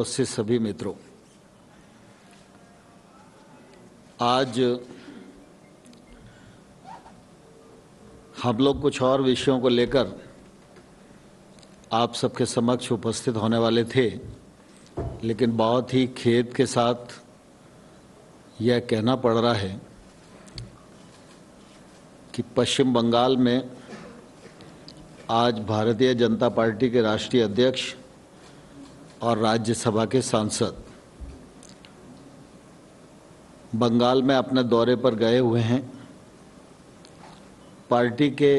उपस्थित सभी मित्रों, आज हम लोग कुछ और विषयों को लेकर आप सबके समक्ष उपस्थित होने वाले थे, लेकिन बहुत ही खेद के साथ यह कहना पड़ रहा है कि पश्चिम बंगाल में आज भारतीय जनता पार्टी के राष्ट्रीय अध्यक्ष और राज्यसभा के सांसद बंगाल में अपने दौरे पर गए हुए हैं। पार्टी के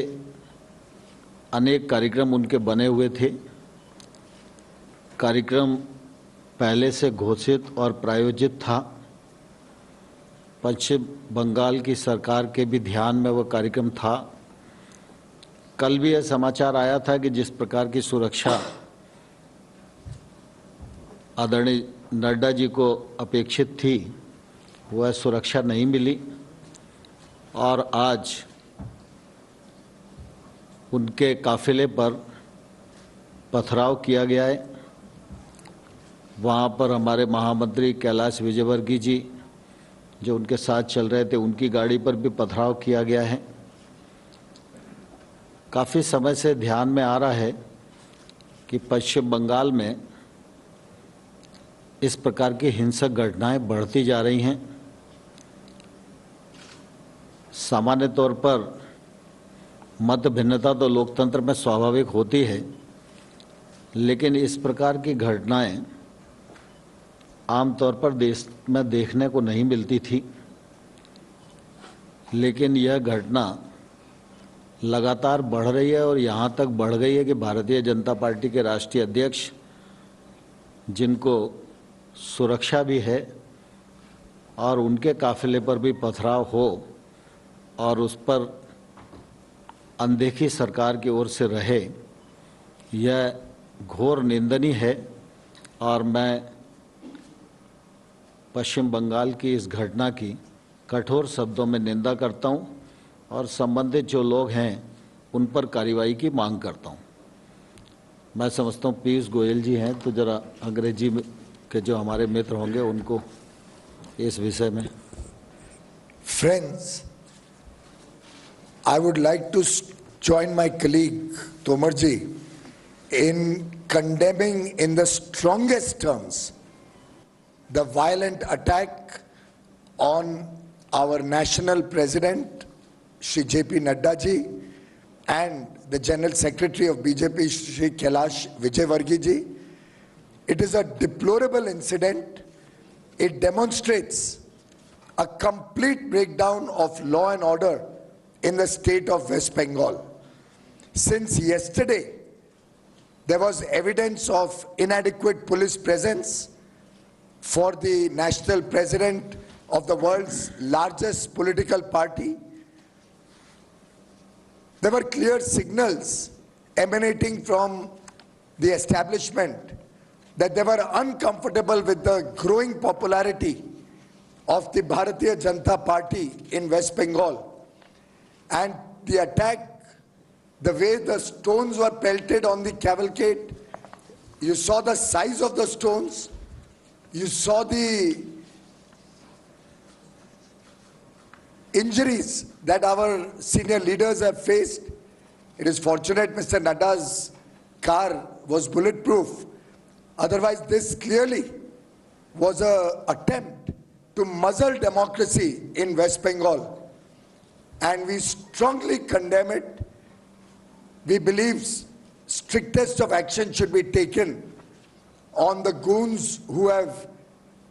अनेक कार्यक्रम उनके बने हुए थे। कार्यक्रम पहले से घोषित और प्रायोजित था। पश्चिम बंगाल की सरकार के भी ध्यान में वह कार्यक्रम था। कल भी यह समाचार आया था कि जिस प्रकार की सुरक्षा आदरणीय नड्डा जी को अपेक्षित थी, वह सुरक्षा नहीं मिली और आज उनके काफिले पर पथराव किया गया है। वहाँ पर हमारे महामंत्री कैलाश विजयवर्गीय जी जो उनके साथ चल रहे थे, उनकी गाड़ी पर भी पथराव किया गया है। काफ़ी समय से ध्यान में आ रहा है कि पश्चिम बंगाल में इस प्रकार की हिंसक घटनाएं बढ़ती जा रही हैं। सामान्य तौर पर मत भिन्नता तो लोकतंत्र में स्वाभाविक होती है, लेकिन इस प्रकार की घटनाएं आमतौर पर देश में देखने को नहीं मिलती थी। लेकिन यह घटना लगातार बढ़ रही है और यहाँ तक बढ़ गई है कि भारतीय जनता पार्टी के राष्ट्रीय अध्यक्ष, जिनको सुरक्षा भी है और उनके काफिले पर भी पथराव हो और उस पर अनदेखी सरकार की ओर से रहे, यह घोर निंदनीय है। और मैं पश्चिम बंगाल की इस घटना की कठोर शब्दों में निंदा करता हूं और संबंधित जो लोग हैं उन पर कार्रवाई की मांग करता हूं। मैं समझता हूं पीयूष गोयल जी हैं, तो जरा अंग्रेजी में के जो हमारे मित्र होंगे उनको इस विषय में। Friends, I would like to join my colleague Tomar ji in condemning in the strongest terms the violent attack on our national president Shri JP Nadda ji and the General Secretary of BJP Shri Kailash Vijaywargiya ji. It is a deplorable incident. It demonstrates a complete breakdown of law and order in the state of West Bengal. Since yesterday, there was evidence of inadequate police presence for the national president of the world's largest political party. There were clear signals emanating from the establishment that they were uncomfortable with the growing popularity of the Bharatiya Janata Party in West Bengal. And the attack, the way the stones were pelted on the cavalcade, you saw the size of the stones, you saw the injuries that our senior leaders have faced. It is fortunate Mr. Nadda's car was bulletproof. Otherwise, this clearly was an attempt to muzzle democracy in West Bengal. And we strongly condemn it. We believe strictest of action should be taken on the goons who have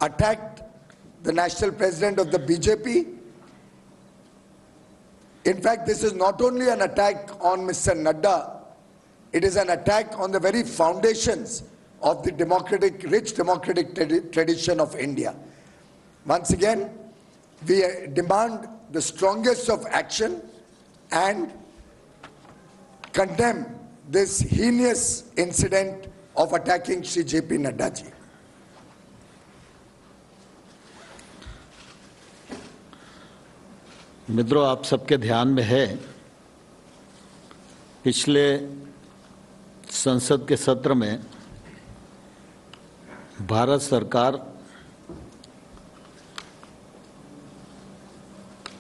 attacked the national president of the BJP. In fact, this is not only an attack on Mr. Nadda, it is an attack on the very foundations of the rich democratic tradition of India. Once again, we demand the strongest of action and condemn this heinous incident of attacking Shri JP Nadda ji. मित्रों, आप सबके ध्यान में है, पिछले संसद के सत्र में भारत सरकार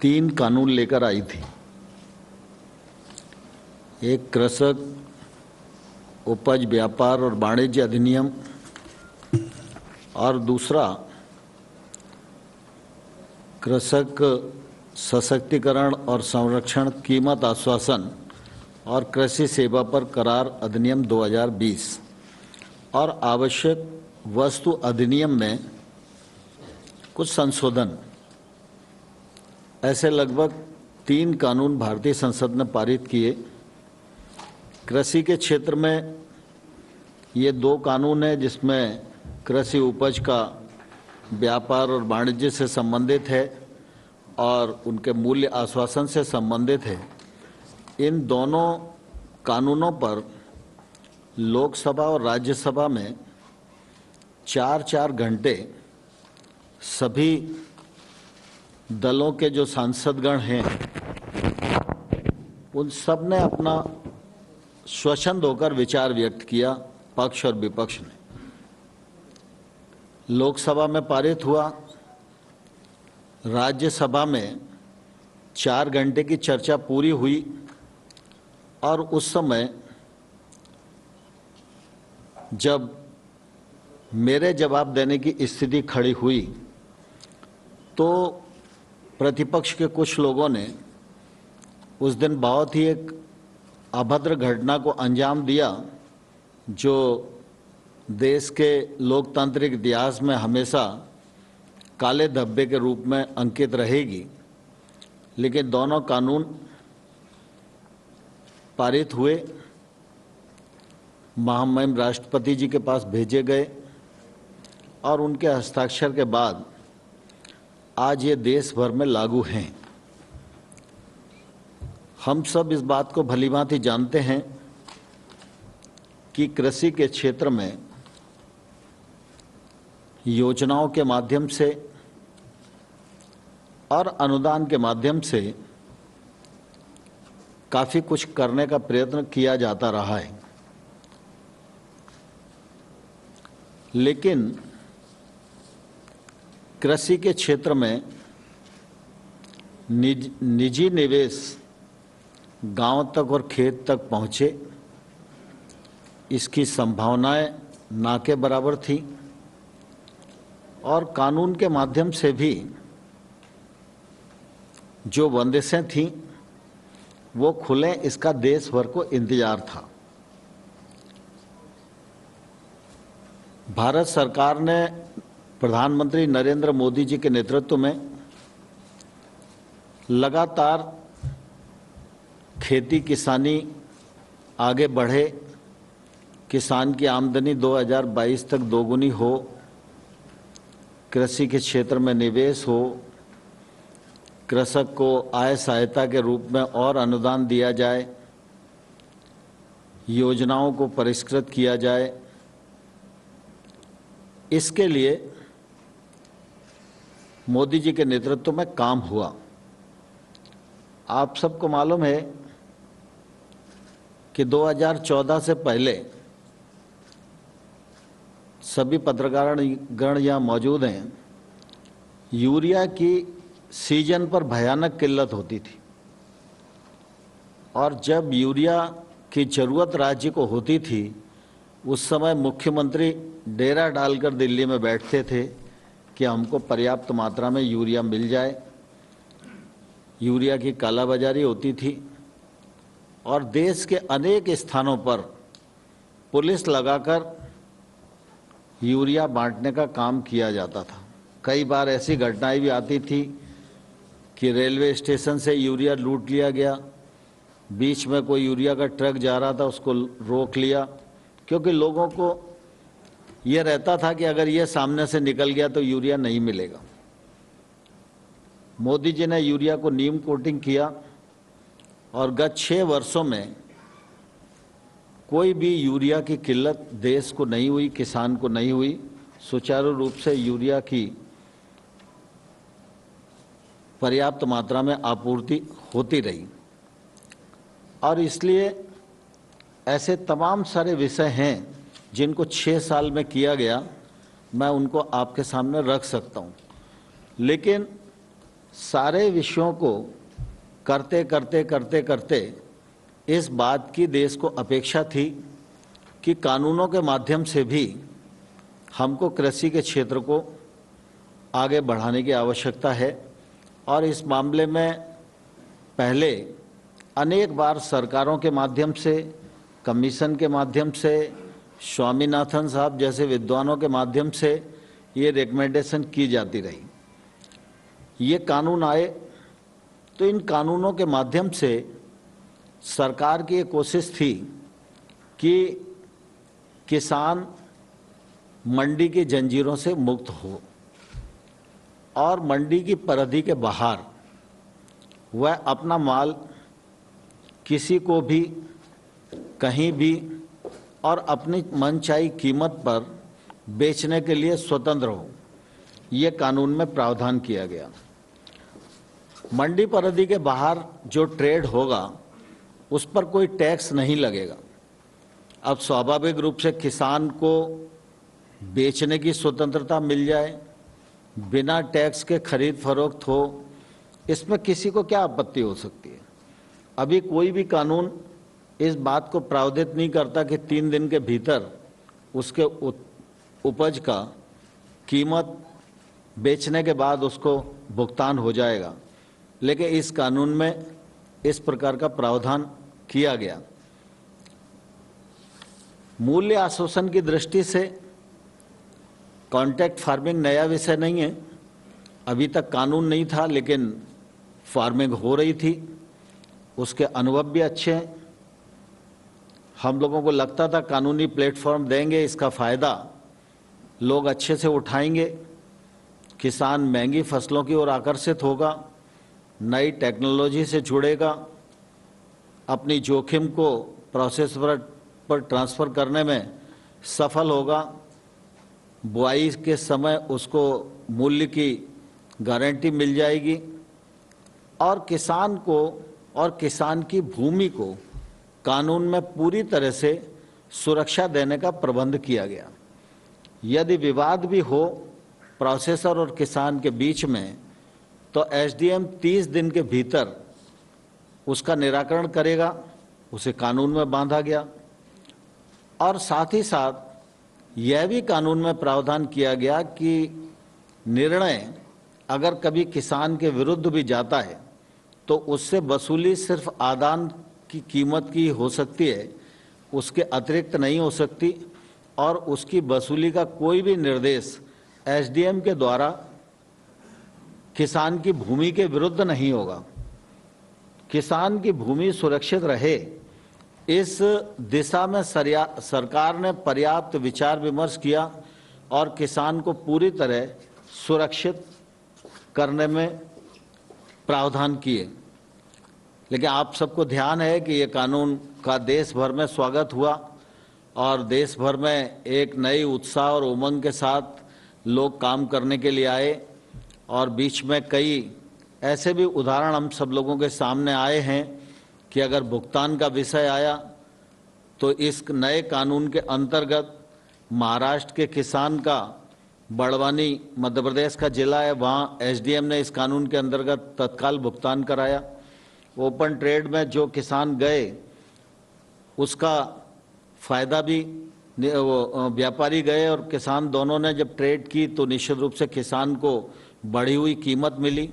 3 कानून लेकर आई थी। एक कृषक उपज व्यापार और वाणिज्य अधिनियम और दूसरा कृषक सशक्तिकरण और संरक्षण कीमत आश्वासन और कृषि सेवा पर करार अधिनियम 2020 और आवश्यक वस्तु अधिनियम में कुछ संशोधन, ऐसे लगभग 3 कानून भारतीय संसद ने पारित किए। कृषि के क्षेत्र में ये 2 कानून हैं जिसमें कृषि उपज का व्यापार और वाणिज्य से संबंधित है और उनके मूल्य आश्वासन से संबंधित है। इन दोनों कानूनों पर लोकसभा और राज्यसभा में 4-4 घंटे सभी दलों के जो सांसदगण हैं उन सब ने अपना स्वच्छंद होकर विचार व्यक्त किया, पक्ष और विपक्ष ने। लोकसभा में पारित हुआ, राज्यसभा में 4 घंटे की चर्चा पूरी हुई और उस समय जब मेरे जवाब देने की स्थिति खड़ी हुई तो प्रतिपक्ष के कुछ लोगों ने उस दिन बहुत ही एक अभद्र घटना को अंजाम दिया जो देश के लोकतांत्रिक इतिहास में हमेशा काले धब्बे के रूप में अंकित रहेगी। लेकिन दोनों कानून पारित हुए, महामहिम राष्ट्रपति जी के पास भेजे गए और उनके हस्ताक्षर के बाद आज ये देश भर में लागू हैं। हम सब इस बात को भलीभांति जानते हैं कि कृषि के क्षेत्र में योजनाओं के माध्यम से और अनुदान के माध्यम से काफ़ी कुछ करने का प्रयत्न किया जाता रहा है। लेकिन कृषि के क्षेत्र में निजी निवेश गांव तक और खेत तक पहुंचे, इसकी संभावनाएं ना के बराबर थी और कानून के माध्यम से भी जो बंदिशें थीं वो खुलें, इसका देश भर को इंतजार था। भारत सरकार ने प्रधानमंत्री नरेंद्र मोदी जी के नेतृत्व में लगातार खेती किसानी आगे बढ़े, किसान की आमदनी 2022 तक दोगुनी हो, कृषि के क्षेत्र में निवेश हो, कृषक को आय सहायता के रूप में और अनुदान दिया जाए, योजनाओं को परिष्कृत किया जाए। इसके लिए मोदी जी के नेतृत्व में काम हुआ। आप सबको मालूम है कि 2014 से पहले सभी पत्रकारगण यहाँ मौजूद हैं, यूरिया की सीजन पर भयानक किल्लत होती थी और जब यूरिया की ज़रूरत राज्य को होती थी उस समय मुख्यमंत्री डेरा डालकर दिल्ली में बैठते थे कि हमको पर्याप्त मात्रा में यूरिया मिल जाए। यूरिया की कालाबाजारी होती थी और देश के अनेक स्थानों पर पुलिस लगाकर यूरिया बांटने का काम किया जाता था। कई बार ऐसी घटनाएं भी आती थी कि रेलवे स्टेशन से यूरिया लूट लिया गया, बीच में कोई यूरिया का ट्रक जा रहा था उसको रोक लिया, क्योंकि लोगों को ये रहता था कि अगर ये सामने से निकल गया तो यूरिया नहीं मिलेगा। मोदी जी ने यूरिया को नीम कोटिंग किया और गत 6 वर्षों में कोई भी यूरिया की किल्लत देश को नहीं हुई, किसान को नहीं हुई। सुचारू रूप से यूरिया की पर्याप्त मात्रा में आपूर्ति होती रही और इसलिए ऐसे तमाम सारे विषय हैं जिनको 6 साल में किया गया मैं उनको आपके सामने रख सकता हूँ, लेकिन सारे विषयों को करते करते करते करते इस बात की देश को अपेक्षा थी कि कानूनों के माध्यम से भी हमको कृषि के क्षेत्र को आगे बढ़ाने की आवश्यकता है। और इस मामले में पहले अनेक बार सरकारों के माध्यम से, कमीशन के माध्यम से, स्वामीनाथन साहब जैसे विद्वानों के माध्यम से ये रिकमेंडेशन की जाती रही। ये कानून आए तो इन कानूनों के माध्यम से सरकार की ये कोशिश थी कि किसान मंडी की जंजीरों से मुक्त हो और मंडी की परिधि के बाहर वह अपना माल किसी को भी कहीं भी और अपनी मनचाही कीमत पर बेचने के लिए स्वतंत्र हो। ये कानून में प्रावधान किया गया। मंडी परिधि के बाहर जो ट्रेड होगा उस पर कोई टैक्स नहीं लगेगा। अब स्वाभाविक रूप से किसान को बेचने की स्वतंत्रता मिल जाए, बिना टैक्स के खरीद फरोख्त हो, इसमें किसी को क्या आपत्ति हो सकती है। अभी कोई भी कानून इस बात को प्रावधानित नहीं करता कि 3 दिन के भीतर उसके उपज का कीमत बेचने के बाद उसको भुगतान हो जाएगा, लेकिन इस कानून में इस प्रकार का प्रावधान किया गया। मूल्य आश्वासन की दृष्टि से कॉन्ट्रैक्ट फार्मिंग नया विषय नहीं है, अभी तक कानून नहीं था लेकिन फार्मिंग हो रही थी, उसके अनुभव भी अच्छे हैं। हम लोगों को लगता था कानूनी प्लेटफॉर्म देंगे, इसका फ़ायदा लोग अच्छे से उठाएंगे, किसान महंगी फसलों की ओर आकर्षित होगा, नई टेक्नोलॉजी से जुड़ेगा, अपनी जोखिम को प्रोसेस पर ट्रांसफ़र करने में सफल होगा, बुआई के समय उसको मूल्य की गारंटी मिल जाएगी और किसान को और किसान की भूमि को कानून में पूरी तरह से सुरक्षा देने का प्रबंध किया गया। यदि विवाद भी हो प्रोसेसर और किसान के बीच में तो एसडीएम 30 दिन के भीतर उसका निराकरण करेगा, उसे कानून में बांधा गया। और साथ ही साथ यह भी कानून में प्रावधान किया गया कि निर्णय अगर कभी किसान के विरुद्ध भी जाता है तो उससे वसूली सिर्फ आदान की कीमत की हो सकती है, उसके अतिरिक्त नहीं हो सकती और उसकी वसूली का कोई भी निर्देश एसडीएम के द्वारा किसान की भूमि के विरुद्ध नहीं होगा। किसान की भूमि सुरक्षित रहे, इस दिशा में सरकार ने पर्याप्त विचार विमर्श किया और किसान को पूरी तरह सुरक्षित करने में प्रावधान किए। लेकिन आप सबको ध्यान है कि ये कानून का देश भर में स्वागत हुआ और देश भर में एक नई उत्साह और उमंग के साथ लोग काम करने के लिए आए और बीच में कई ऐसे भी उदाहरण हम सब लोगों के सामने आए हैं कि अगर भुगतान का विषय आया तो इस नए कानून के अंतर्गत महाराष्ट्र के किसान का, बड़वानी मध्य प्रदेश का जिला है, वहाँ एसडीएम ने इस कानून के अंतर्गत तत्काल भुगतान कराया। ओपन ट्रेड में जो किसान गए उसका फ़ायदा भी व्यापारी गए और किसान दोनों ने जब ट्रेड की तो निश्चित रूप से किसान को बढ़ी हुई कीमत मिली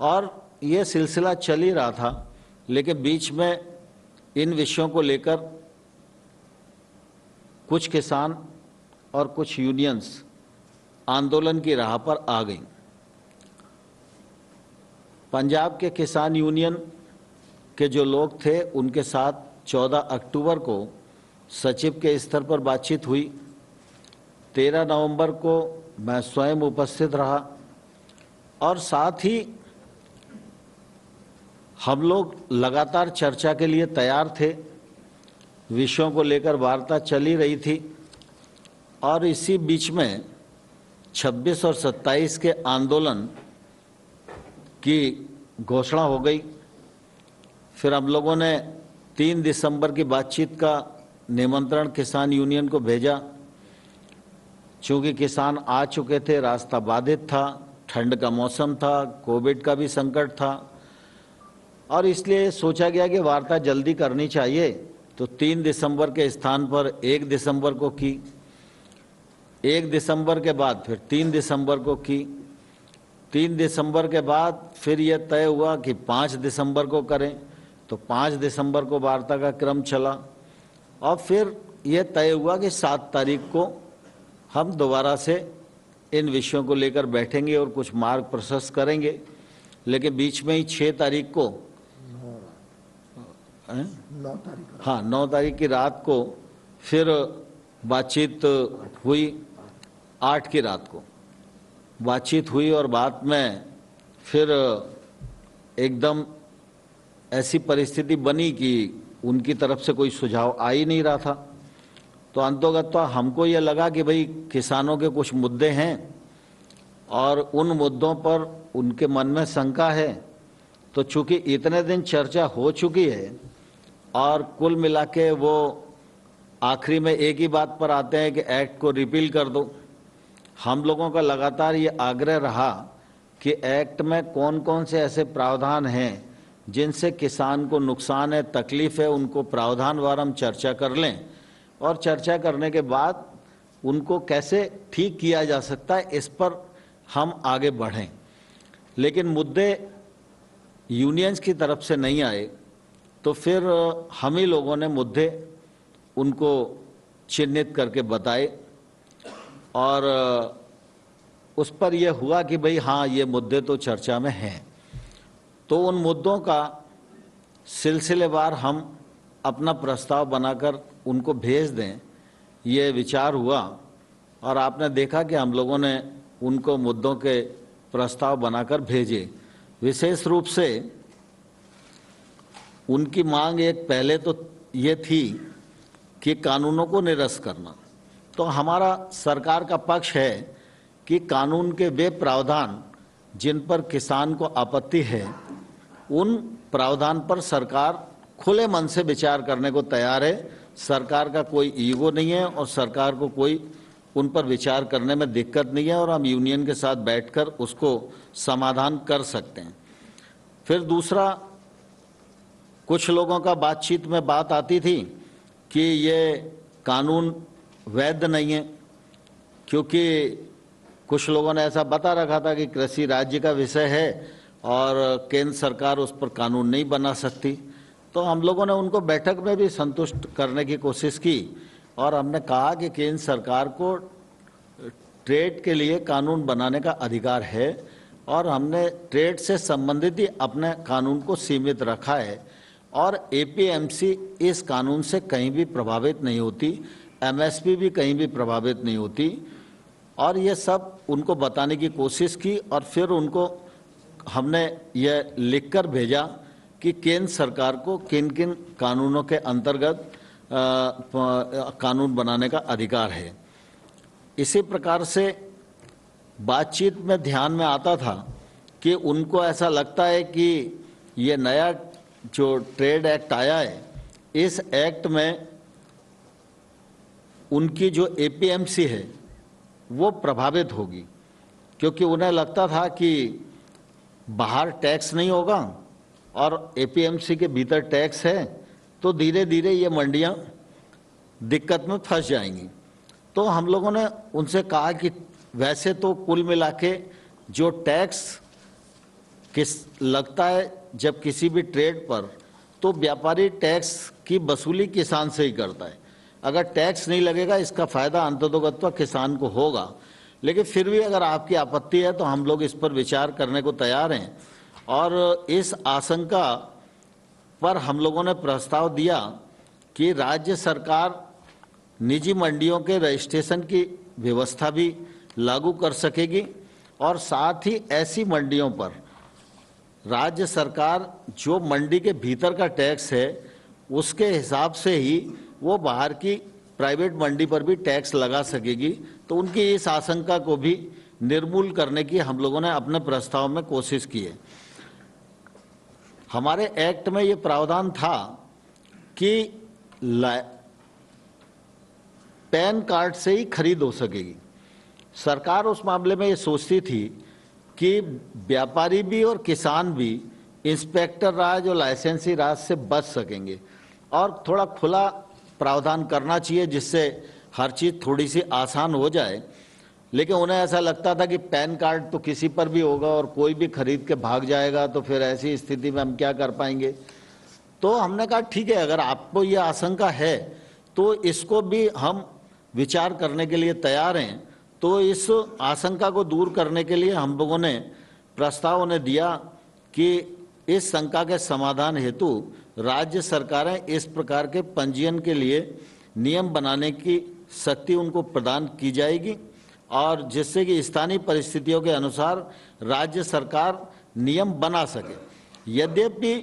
और ये सिलसिला चल ही रहा था। लेकिन बीच में इन विषयों को लेकर कुछ किसान और कुछ यूनियंस आंदोलन की राह पर आ गई। पंजाब के किसान यूनियन के जो लोग थे उनके साथ 14 अक्टूबर को सचिव के स्तर पर बातचीत हुई। 13 नवंबर को मैं स्वयं उपस्थित रहा और साथ ही हम लोग लगातार चर्चा के लिए तैयार थे। विषयों को लेकर वार्ता चली रही थी और इसी बीच में 26 और 27 के आंदोलन की घोषणा हो गई। फिर हम लोगों ने 3 दिसंबर की बातचीत का निमंत्रण किसान यूनियन को भेजा चूँकि किसान आ चुके थे, रास्ता बाधित था, ठंड का मौसम था, कोविड का भी संकट था और इसलिए सोचा गया कि वार्ता जल्दी करनी चाहिए। तो 3 दिसंबर के स्थान पर 1 दिसंबर को की, 1 दिसंबर के बाद फिर 3 दिसंबर को की, 3 दिसंबर के बाद फिर यह तय हुआ कि 5 दिसंबर को करें। तो 5 दिसंबर को वार्ता का क्रम चला और फिर यह तय हुआ कि 7 तारीख को हम दोबारा से इन विषयों को लेकर बैठेंगे और कुछ मार्ग प्रशस्त करेंगे। लेकिन बीच में ही 6 तारीख को 9 तारीख की रात को फिर बातचीत हुई, 8 की रात को बातचीत हुई और बात में फिर एकदम ऐसी परिस्थिति बनी कि उनकी तरफ से कोई सुझाव आ ही नहीं रहा था। तो अंततोगत्वा हमको ये लगा कि भाई किसानों के कुछ मुद्दे हैं और उन मुद्दों पर उनके मन में शंका है। तो चूंकि इतने दिन चर्चा हो चुकी है और कुल मिला के वो आखिरी में एक ही बात पर आते हैं कि एक्ट को रिपील कर दो। हम लोगों का लगातार ये आग्रह रहा कि एक्ट में कौन कौन से ऐसे प्रावधान हैं जिनसे किसान को नुकसान है, तकलीफ है, उनको प्रावधानवार हम चर्चा कर लें और चर्चा करने के बाद उनको कैसे ठीक किया जा सकता है इस पर हम आगे बढ़ें। लेकिन मुद्दे यूनियंस की तरफ से नहीं आए तो फिर हम ही लोगों ने मुद्दे उनको चिन्हित करके बताए और उस पर यह हुआ कि भाई हाँ, ये मुद्दे तो चर्चा में हैं। तो उन मुद्दों का सिलसिलेवार हम अपना प्रस्ताव बनाकर उनको भेज दें, ये विचार हुआ और आपने देखा कि हम लोगों ने उनको मुद्दों के प्रस्ताव बनाकर भेजे। विशेष रूप से उनकी मांग एक पहले तो ये थी कि कानूनों को निरस्त करना। तो हमारा सरकार का पक्ष है कि कानून के वे प्रावधान जिन पर किसान को आपत्ति है, उन प्रावधान पर सरकार खुले मन से विचार करने को तैयार है। सरकार का कोई ईगो नहीं है और सरकार को कोई उन पर विचार करने में दिक्कत नहीं है और हम यूनियन के साथ बैठकर उसको समाधान कर सकते हैं। फिर दूसरा, कुछ लोगों का बातचीत में बात आती थी कि ये कानून वैध नहीं है, क्योंकि कुछ लोगों ने ऐसा बता रखा था कि कृषि राज्य का विषय है और केंद्र सरकार उस पर कानून नहीं बना सकती। तो हम लोगों ने उनको बैठक में भी संतुष्ट करने की कोशिश की और हमने कहा कि केंद्र सरकार को ट्रेड के लिए कानून बनाने का अधिकार है और हमने ट्रेड से संबंधित ही अपने कानून को सीमित रखा है और एपीएमसी इस कानून से कहीं भी प्रभावित नहीं होती, एमएसपी भी कहीं भी प्रभावित नहीं होती। और ये सब उनको बताने की कोशिश की और फिर उनको हमने यह लिखकर भेजा कि केंद्र सरकार को किन किन कानूनों के अंतर्गत कानून बनाने का अधिकार है। इसी प्रकार से बातचीत में ध्यान में आता था कि उनको ऐसा लगता है कि ये नया जो ट्रेड एक्ट आया है, इस एक्ट में उनकी जो एपीएमसी है वो प्रभावित होगी, क्योंकि उन्हें लगता था कि बाहर टैक्स नहीं होगा और एपीएमसी के भीतर टैक्स है, तो धीरे धीरे ये मंडियां दिक्कत में फंस जाएंगी। तो हम लोगों ने उनसे कहा कि वैसे तो कुल मिला के जो टैक्स लगता है जब किसी भी ट्रेड पर, तो व्यापारी टैक्स की वसूली किसान से ही करता है। अगर टैक्स नहीं लगेगा इसका फायदा अंततोगत्वा किसान को होगा। लेकिन फिर भी अगर आपकी आपत्ति है तो हम लोग इस पर विचार करने को तैयार हैं और इस आशंका पर हम लोगों ने प्रस्ताव दिया कि राज्य सरकार निजी मंडियों के रजिस्ट्रेशन की व्यवस्था भी लागू कर सकेगी और साथ ही ऐसी मंडियों पर राज्य सरकार जो मंडी के भीतर का टैक्स है उसके हिसाब से ही वो बाहर की प्राइवेट मंडी पर भी टैक्स लगा सकेगी। तो उनकी इस आशंका को भी निर्मूल करने की हम लोगों ने अपने प्रस्ताव में कोशिश की है। हमारे एक्ट में ये प्रावधान था कि पैन कार्ड से ही खरीद हो सकेगी। सरकार उस मामले में ये सोचती थी कि व्यापारी भी और किसान भी इंस्पेक्टर राज और लाइसेंसी राज से बच सकेंगे और थोड़ा खुला प्रावधान करना चाहिए जिससे हर चीज़ थोड़ी सी आसान हो जाए। लेकिन उन्हें ऐसा लगता था कि पैन कार्ड तो किसी पर भी होगा और कोई भी खरीद के भाग जाएगा, तो फिर ऐसी स्थिति में हम क्या कर पाएंगे। तो हमने कहा ठीक है, अगर आपको ये आशंका है तो इसको भी हम विचार करने के लिए तैयार हैं। तो इस आशंका को दूर करने के लिए हम लोगों ने प्रस्ताव उन्हें दिया कि इस शंका के समाधान हेतु राज्य सरकारें इस प्रकार के पंजीयन के लिए नियम बनाने की शक्ति उनको प्रदान की जाएगी और जिससे कि स्थानीय परिस्थितियों के अनुसार राज्य सरकार नियम बना सके। यद्यपि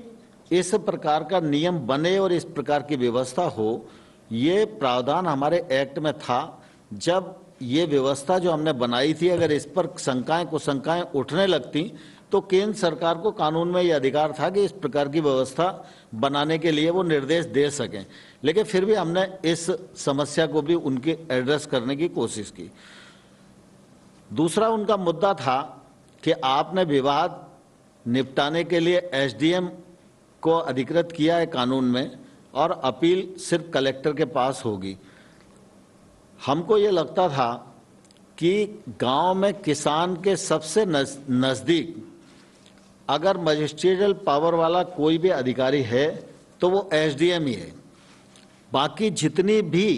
इस प्रकार का नियम बने और इस प्रकार की व्यवस्था हो, ये प्रावधान हमारे एक्ट में था। जब ये व्यवस्था जो हमने बनाई थी, अगर इस पर शंकाएं कुशंकाएं उठने लगती तो केंद्र सरकार को कानून में ये अधिकार था कि इस प्रकार की व्यवस्था बनाने के लिए वो निर्देश दे सकें। लेकिन फिर भी हमने इस समस्या को भी उनकी एड्रेस करने की कोशिश की। दूसरा उनका मुद्दा था कि आपने विवाद निपटाने के लिए एसडीएम को अधिकृत किया है कानून में और अपील सिर्फ कलेक्टर के पास होगी। हमको ये लगता था कि गांव में किसान के सबसे नज़दीक अगर मजिस्ट्रियल पावर वाला कोई भी अधिकारी है तो वो एसडीएम ही है। बाकी जितनी भी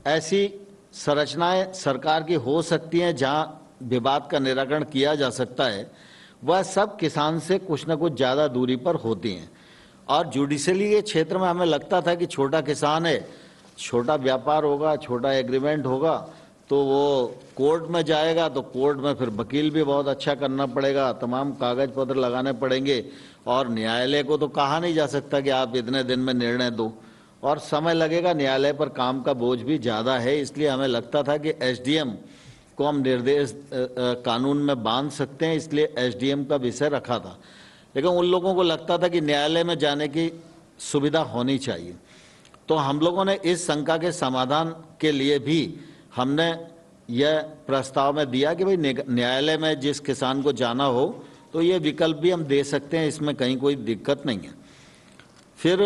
ऐसी संरचनाएं सरकार की हो सकती हैं जहां विवाद का निराकरण किया जा सकता है, वह सब किसान से कुछ न कुछ ज़्यादा दूरी पर होती हैं। और जुडिशली के क्षेत्र में हमें लगता था कि छोटा किसान है, छोटा व्यापार होगा, छोटा एग्रीमेंट होगा, तो वो कोर्ट में जाएगा तो कोर्ट में फिर वकील भी बहुत अच्छा करना पड़ेगा, तमाम कागज पत्र लगाने पड़ेंगे और न्यायालय को तो कहा नहीं जा सकता कि आप इतने दिन में निर्णय दो और समय लगेगा। न्यायालय पर काम का बोझ भी ज़्यादा है, इसलिए हमें लगता था कि एसडीएम को हम निर्देश कानून में बांध सकते हैं, इसलिए एसडीएम का विषय रखा था। लेकिन उन लोगों को लगता था कि न्यायालय में जाने की सुविधा होनी चाहिए। तो हम लोगों ने इस शंका के समाधान के लिए भी हमने यह प्रस्ताव में दिया कि भाई न्यायालय में जिस किसान को जाना हो तो ये विकल्प भी हम दे सकते हैं, इसमें कहीं कोई दिक्कत नहीं है। फिर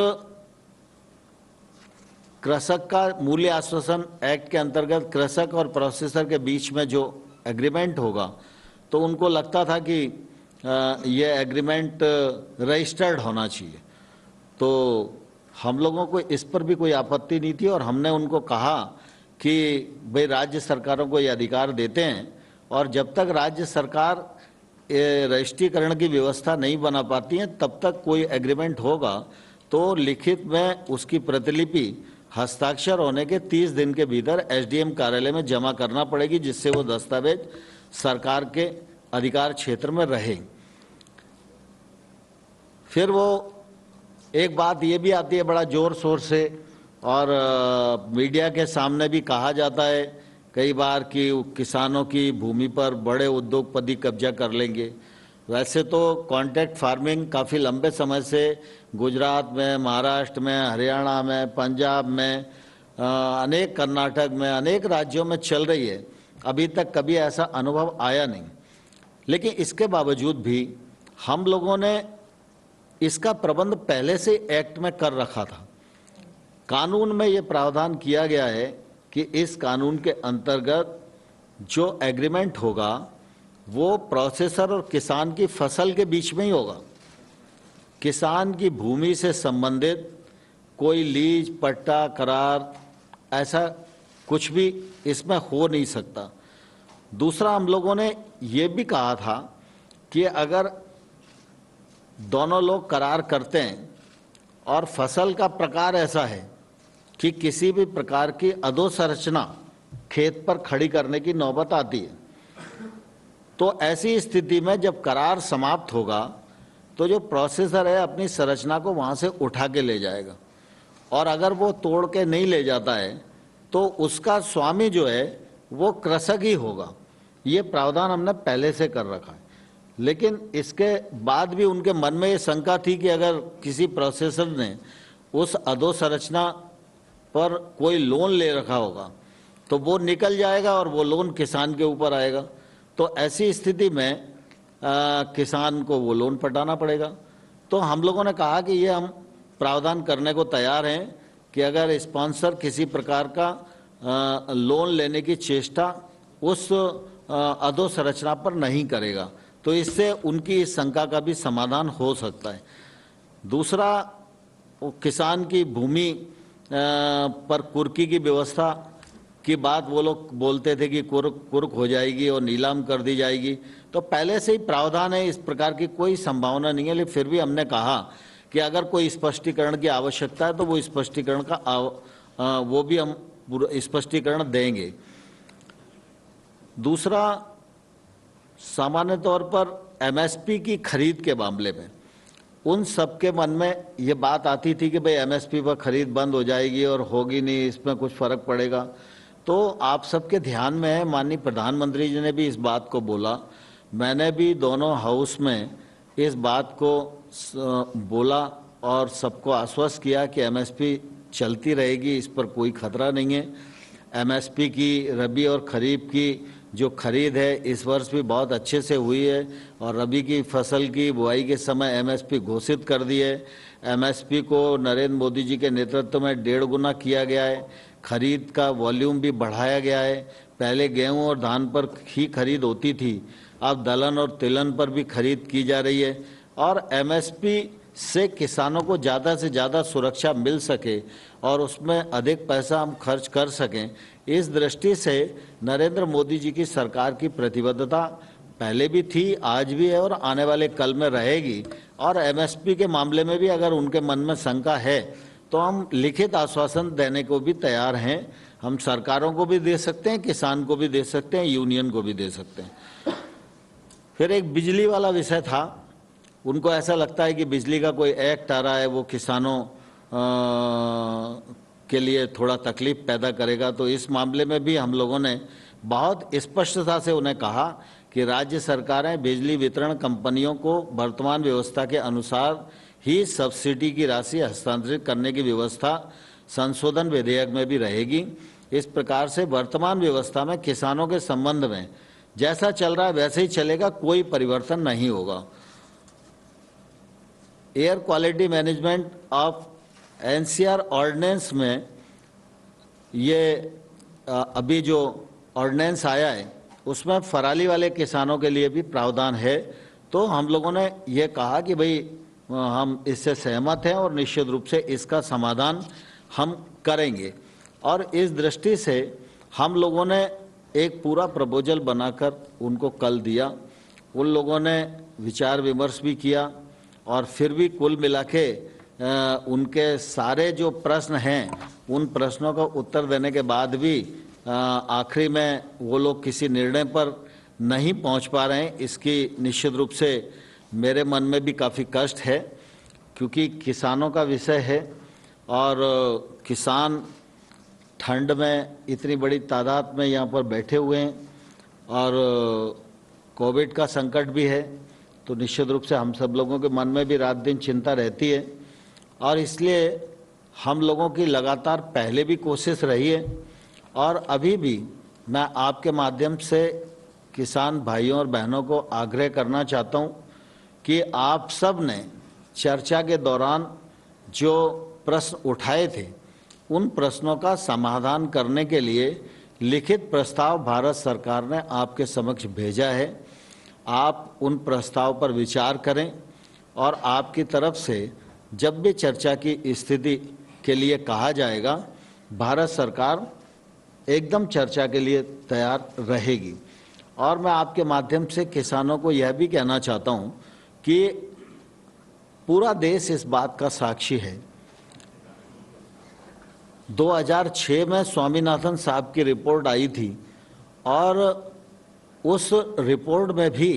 कृषक का मूल्य आश्वासन एक्ट के अंतर्गत कृषक और प्रोसेसर के बीच में जो एग्रीमेंट होगा, तो उनको लगता था कि ये एग्रीमेंट रजिस्टर्ड होना चाहिए। तो हम लोगों को इस पर भी कोई आपत्ति नहीं थी और हमने उनको कहा कि भाई राज्य सरकारों को ये अधिकार देते हैं और जब तक राज्य सरकार रजिस्ट्रीकरण की व्यवस्था नहीं बना पाती है तब तक कोई एग्रीमेंट होगा तो लिखित में उसकी प्रतिलिपि हस्ताक्षर होने के 30 दिन के भीतर एसडीएम कार्यालय में जमा करना पड़ेगी, जिससे वो दस्तावेज सरकार के अधिकार क्षेत्र में रहे। फिर वो एक बात ये भी आती है बड़ा जोर शोर से और मीडिया के सामने भी कहा जाता है कई बार कि किसानों की भूमि पर बड़े उद्योगपति कब्जा कर लेंगे। वैसे तो कॉन्ट्रैक्ट फार्मिंग काफ़ी लंबे समय से गुजरात में, महाराष्ट्र में, हरियाणा में, पंजाब में, अनेक कर्नाटक में, अनेक राज्यों में चल रही है। अभी तक कभी ऐसा अनुभव आया नहीं। लेकिन इसके बावजूद भी हम लोगों ने इसका प्रबंध पहले से एक्ट में कर रखा था। कानून में ये प्रावधान किया गया है कि इस कानून के अंतर्गत जो एग्रीमेंट होगा वो प्रोसेसर और किसान की फसल के बीच में ही होगा। किसान की भूमि से संबंधित कोई लीज, पट्टा, करार ऐसा कुछ भी इसमें हो नहीं सकता। दूसरा, हम लोगों ने ये भी कहा था कि अगर दोनों लोग करार करते हैं और फसल का प्रकार ऐसा है कि किसी भी प्रकार की अधोसंरचना खेत पर खड़ी करने की नौबत आती है, तो ऐसी स्थिति में जब करार समाप्त होगा तो जो प्रोसेसर है अपनी संरचना को वहाँ से उठा के ले जाएगा और अगर वो तोड़ के नहीं ले जाता है तो उसका स्वामी जो है वो कृषक ही होगा। ये प्रावधान हमने पहले से कर रखा है। लेकिन इसके बाद भी उनके मन में ये शंका थी कि अगर किसी प्रोसेसर ने उस अधोसंरचना पर कोई लोन ले रखा होगा तो वो निकल जाएगा और वो लोन किसान के ऊपर आएगा। तो ऐसी स्थिति में किसान को वो लोन पटाना पड़ेगा। तो हम लोगों ने कहा कि ये हम प्रावधान करने को तैयार हैं कि अगर स्पॉन्सर किसी प्रकार का लोन लेने की चेष्टा उस अधोसंरचना पर नहीं करेगा तो इससे उनकी इस शंका का भी समाधान हो सकता है। दूसरा, किसान की भूमि पर कुर्की की व्यवस्था की बात वो लोग बोलते थे कि कुर्क हो जाएगी और नीलाम कर दी जाएगी। तो पहले से ही प्रावधान है, इस प्रकार की कोई संभावना नहीं है। लेकिन फिर भी हमने कहा कि अगर कोई स्पष्टीकरण की आवश्यकता है तो वो स्पष्टीकरण का वो भी हम स्पष्टीकरण देंगे। दूसरा, सामान्य तौर पर एमएसपी की खरीद के मामले में उन सबके मन में ये बात आती थी कि भाई एमएसपी पर खरीद बंद हो जाएगी और होगी नहीं, इसमें कुछ फर्क पड़ेगा। तो आप सबके ध्यान में है, माननीय प्रधानमंत्री जी ने भी इस बात को बोला, मैंने भी दोनों हाउस में इस बात को बोला और सबको आश्वस्त किया कि एमएसपी चलती रहेगी, इस पर कोई खतरा नहीं है। एमएसपी की रबी और खरीफ की जो खरीद है इस वर्ष भी बहुत अच्छे से हुई है और रबी की फसल की बुआई के समय एमएसपी घोषित कर दी है। एमएसपी को नरेंद्र मोदी जी के नेतृत्व में 1.5 गुना किया गया है। खरीद का वॉल्यूम भी बढ़ाया गया है। पहले गेहूं और धान पर ही खरीद होती थी, अब दलहन और तिलहन पर भी खरीद की जा रही है और एमएसपी से किसानों को ज़्यादा से ज़्यादा सुरक्षा मिल सके और उसमें अधिक पैसा हम खर्च कर सकें, इस दृष्टि से नरेंद्र मोदी जी की सरकार की प्रतिबद्धता पहले भी थी, आज भी है और आने वाले कल में रहेगी। और एमएसपी के मामले में भी अगर उनके मन में शंका है तो हम लिखित आश्वासन देने को भी तैयार हैं। हम सरकारों को भी दे सकते हैं, किसान को भी दे सकते हैं, यूनियन को भी दे सकते हैं। फिर एक बिजली वाला विषय था, उनको ऐसा लगता है कि बिजली का कोई एक्ट आ रहा है वो किसानों के लिए थोड़ा तकलीफ पैदा करेगा। तो इस मामले में भी हम लोगों ने बहुत स्पष्टता से उन्हें कहा कि राज्य सरकारें बिजली वितरण कंपनियों को वर्तमान व्यवस्था के अनुसार ही सब्सिडी की राशि हस्तांतरित करने की व्यवस्था संशोधन विधेयक में भी रहेगी। इस प्रकार से वर्तमान व्यवस्था में किसानों के संबंध में जैसा चल रहा है वैसे ही चलेगा, कोई परिवर्तन नहीं होगा। Air quality management of NCR ordinance में ये अभी जो ऑर्डिनेंस आया है उसमें फराली वाले किसानों के लिए भी प्रावधान है। तो हम लोगों ने ये कहा कि भाई हम इससे सहमत हैं और निश्चित रूप से इसका समाधान हम करेंगे। और इस दृष्टि से हम लोगों ने एक पूरा प्रपोजल बनाकर उनको कल दिया। उन लोगों ने विचार विमर्श भी किया और फिर भी कुल मिला के उनके सारे जो प्रश्न हैं उन प्रश्नों का उत्तर देने के बाद भी आखिरी में वो लोग किसी निर्णय पर नहीं पहुंच पा रहे हैं। इसकी निश्चित रूप से मेरे मन में भी काफ़ी कष्ट है, क्योंकि किसानों का विषय है और किसान ठंड में इतनी बड़ी तादाद में यहाँ पर बैठे हुए हैं और कोविड का संकट भी है। तो निश्चित रूप से हम सब लोगों के मन में भी रात दिन चिंता रहती है और इसलिए हम लोगों की लगातार पहले भी कोशिश रही है और अभी भी मैं आपके माध्यम से किसान भाइयों और बहनों को आग्रह करना चाहता हूं कि आप सब ने चर्चा के दौरान जो प्रश्न उठाए थे उन प्रश्नों का समाधान करने के लिए लिखित प्रस्ताव भारत सरकार ने आपके समक्ष भेजा है। आप उन प्रस्ताव पर विचार करें और आपकी तरफ से जब भी चर्चा की स्थिति के लिए कहा जाएगा भारत सरकार एकदम चर्चा के लिए तैयार रहेगी। और मैं आपके माध्यम से किसानों को यह भी कहना चाहता हूं कि पूरा देश इस बात का साक्षी है। 2006 में स्वामीनाथन साहब की रिपोर्ट आई थी और उस रिपोर्ट में भी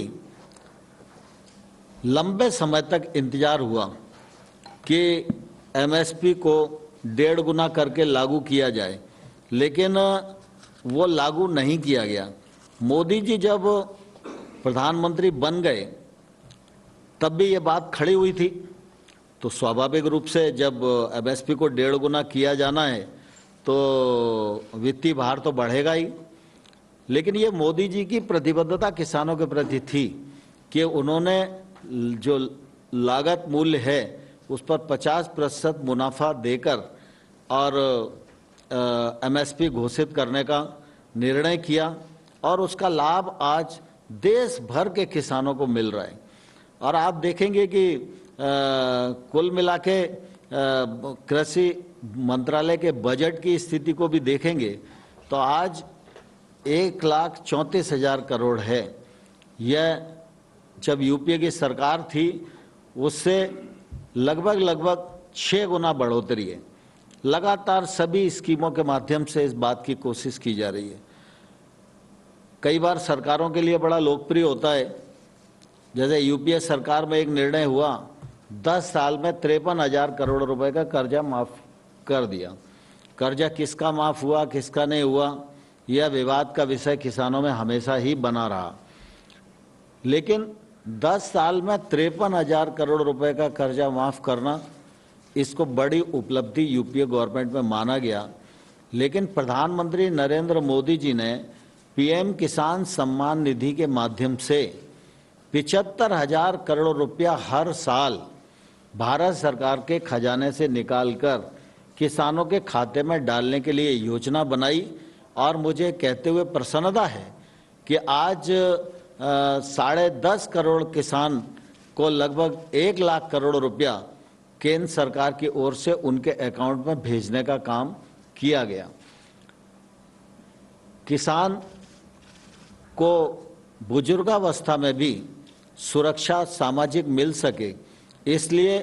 लंबे समय तक इंतजार हुआ कि एमएसपी को 1.5 गुना करके लागू किया जाए, लेकिन वो लागू नहीं किया गया। मोदी जी जब प्रधानमंत्री बन गए तब भी ये बात खड़ी हुई थी। तो स्वाभाविक रूप से जब एमएसपी को 1.5 गुना किया जाना है तो वित्तीय भार तो बढ़ेगा ही। लेकिन ये मोदी जी की प्रतिबद्धता किसानों के प्रति थी कि उन्होंने जो लागत मूल्य है उस पर 50% मुनाफा देकर और एमएसपी घोषित करने का निर्णय किया और उसका लाभ आज देश भर के किसानों को मिल रहा है। और आप देखेंगे कि कुल मिला के कृषि मंत्रालय के बजट की स्थिति को भी देखेंगे तो आज 1,34,000 करोड़ है। यह जब यूपीए की सरकार थी उससे लगभग 6 गुना बढ़ोतरी है। लगातार सभी स्कीमों के माध्यम से इस बात की कोशिश की जा रही है। कई बार सरकारों के लिए बड़ा लोकप्रिय होता है, जैसे यूपीए सरकार में एक निर्णय हुआ 10 साल में 53,000 करोड़ रुपए का कर्जा माफ कर दिया। कर्जा किसका माफ हुआ किसका नहीं हुआ यह विवाद का विषय किसानों में हमेशा ही बना रहा, लेकिन 10 साल में 53,000 करोड़ रुपए का कर्जा माफ करना इसको बड़ी उपलब्धि यूपीए गवर्नमेंट में माना गया। लेकिन प्रधानमंत्री नरेंद्र मोदी जी ने पीएम किसान सम्मान निधि के माध्यम से 75,000 करोड़ रुपया हर साल भारत सरकार के खजाने से निकालकर किसानों के खाते में डालने के लिए योजना बनाई। और मुझे कहते हुए प्रसन्नता है कि आज 10.5 करोड़ किसान को लगभग 1 लाख करोड़ रुपया केंद्र सरकार की ओर से उनके अकाउंट में भेजने का काम किया गया। किसान को बुजुर्गावस्था में भी सुरक्षा सामाजिक मिल सके इसलिए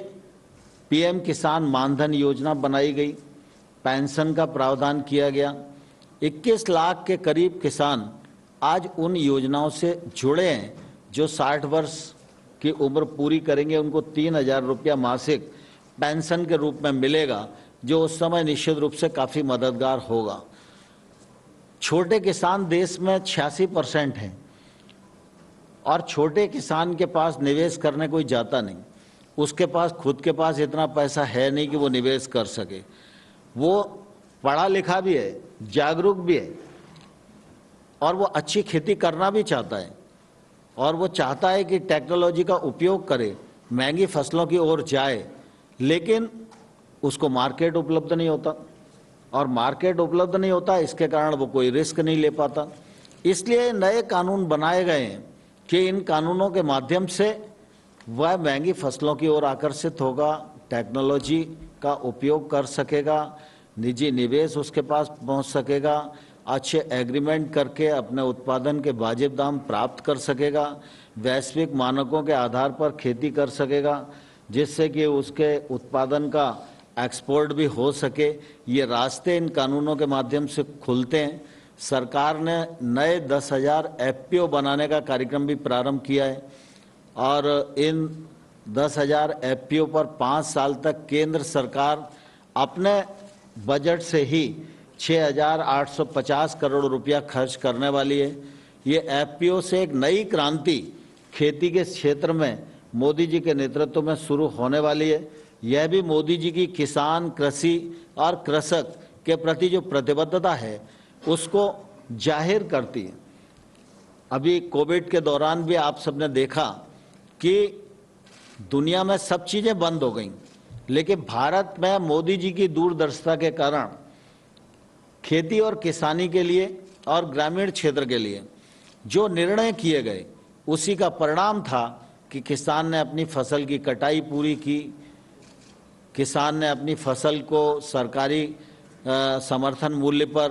पीएम किसान मानधन योजना बनाई गई, पेंशन का प्रावधान किया गया। 21 लाख के करीब किसान आज उन योजनाओं से जुड़े हैं। जो 60 वर्ष की उम्र पूरी करेंगे उनको 3,000 रुपया मासिक पेंशन के रूप में मिलेगा, जो उस समय निश्चित रूप से काफ़ी मददगार होगा। छोटे किसान देश में 86% हैं और छोटे किसान के पास निवेश करने कोई जाता नहीं। उसके पास खुद के पास इतना पैसा है नहीं कि वो निवेश कर सके। वो पढ़ा लिखा भी है, जागरूक भी है और वो अच्छी खेती करना भी चाहता है और वो चाहता है कि टेक्नोलॉजी का उपयोग करे, महंगी फसलों की ओर जाए, लेकिन उसको मार्केट उपलब्ध नहीं होता और मार्केट उपलब्ध नहीं होता इसके कारण वो कोई रिस्क नहीं ले पाता। इसलिए नए कानून बनाए गए हैं कि इन कानूनों के माध्यम से वह महंगी फसलों की ओर आकर्षित होगा, टेक्नोलॉजी का उपयोग कर सकेगा, निजी निवेश उसके पास पहुंच सकेगा, अच्छे एग्रीमेंट करके अपने उत्पादन के वाजिब दाम प्राप्त कर सकेगा, वैश्विक मानकों के आधार पर खेती कर सकेगा जिससे कि उसके उत्पादन का एक्सपोर्ट भी हो सके। ये रास्ते इन कानूनों के माध्यम से खुलते हैं। सरकार ने नए 10,000 एफपीओ बनाने का कार्यक्रम भी प्रारंभ किया है और इन 10,000 एफपीओ पर 5 साल तक केंद्र सरकार अपने बजट से ही 6,850 करोड़ रुपया खर्च करने वाली है। ये एफपीओ से एक नई क्रांति खेती के क्षेत्र में मोदी जी के नेतृत्व में शुरू होने वाली है। यह भी मोदी जी की किसान, कृषि और कृषक के प्रति जो प्रतिबद्धता है उसको जाहिर करती है। अभी कोविड के दौरान भी आप सबने देखा कि दुनिया में सब चीज़ें बंद हो गईं, लेकिन भारत में मोदी जी की दूरदर्शिता के कारण खेती और किसानी के लिए और ग्रामीण क्षेत्र के लिए जो निर्णय किए गए उसी का परिणाम था कि किसान ने अपनी फसल की कटाई पूरी की, किसान ने अपनी फसल को सरकारी समर्थन मूल्य पर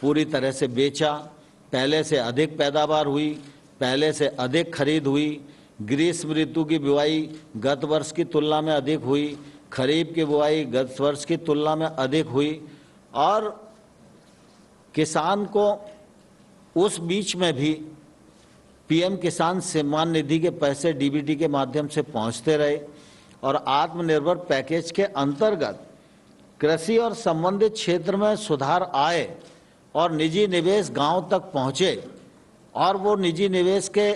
पूरी तरह से बेचा, पहले से अधिक पैदावार हुई, पहले से अधिक खरीद हुई, ग्रीष्म ऋतु की बुआई गत वर्ष की तुलना में अधिक हुई, खरीफ की बुआई गत वर्ष की तुलना में अधिक हुई और किसान को उस बीच में भी पीएम किसान सम्मान निधि के पैसे डीबीटी के माध्यम से पहुंचते रहे और आत्मनिर्भर पैकेज के अंतर्गत कृषि और संबंधित क्षेत्र में सुधार आए और निजी निवेश गांव तक पहुंचे और वो निजी निवेश के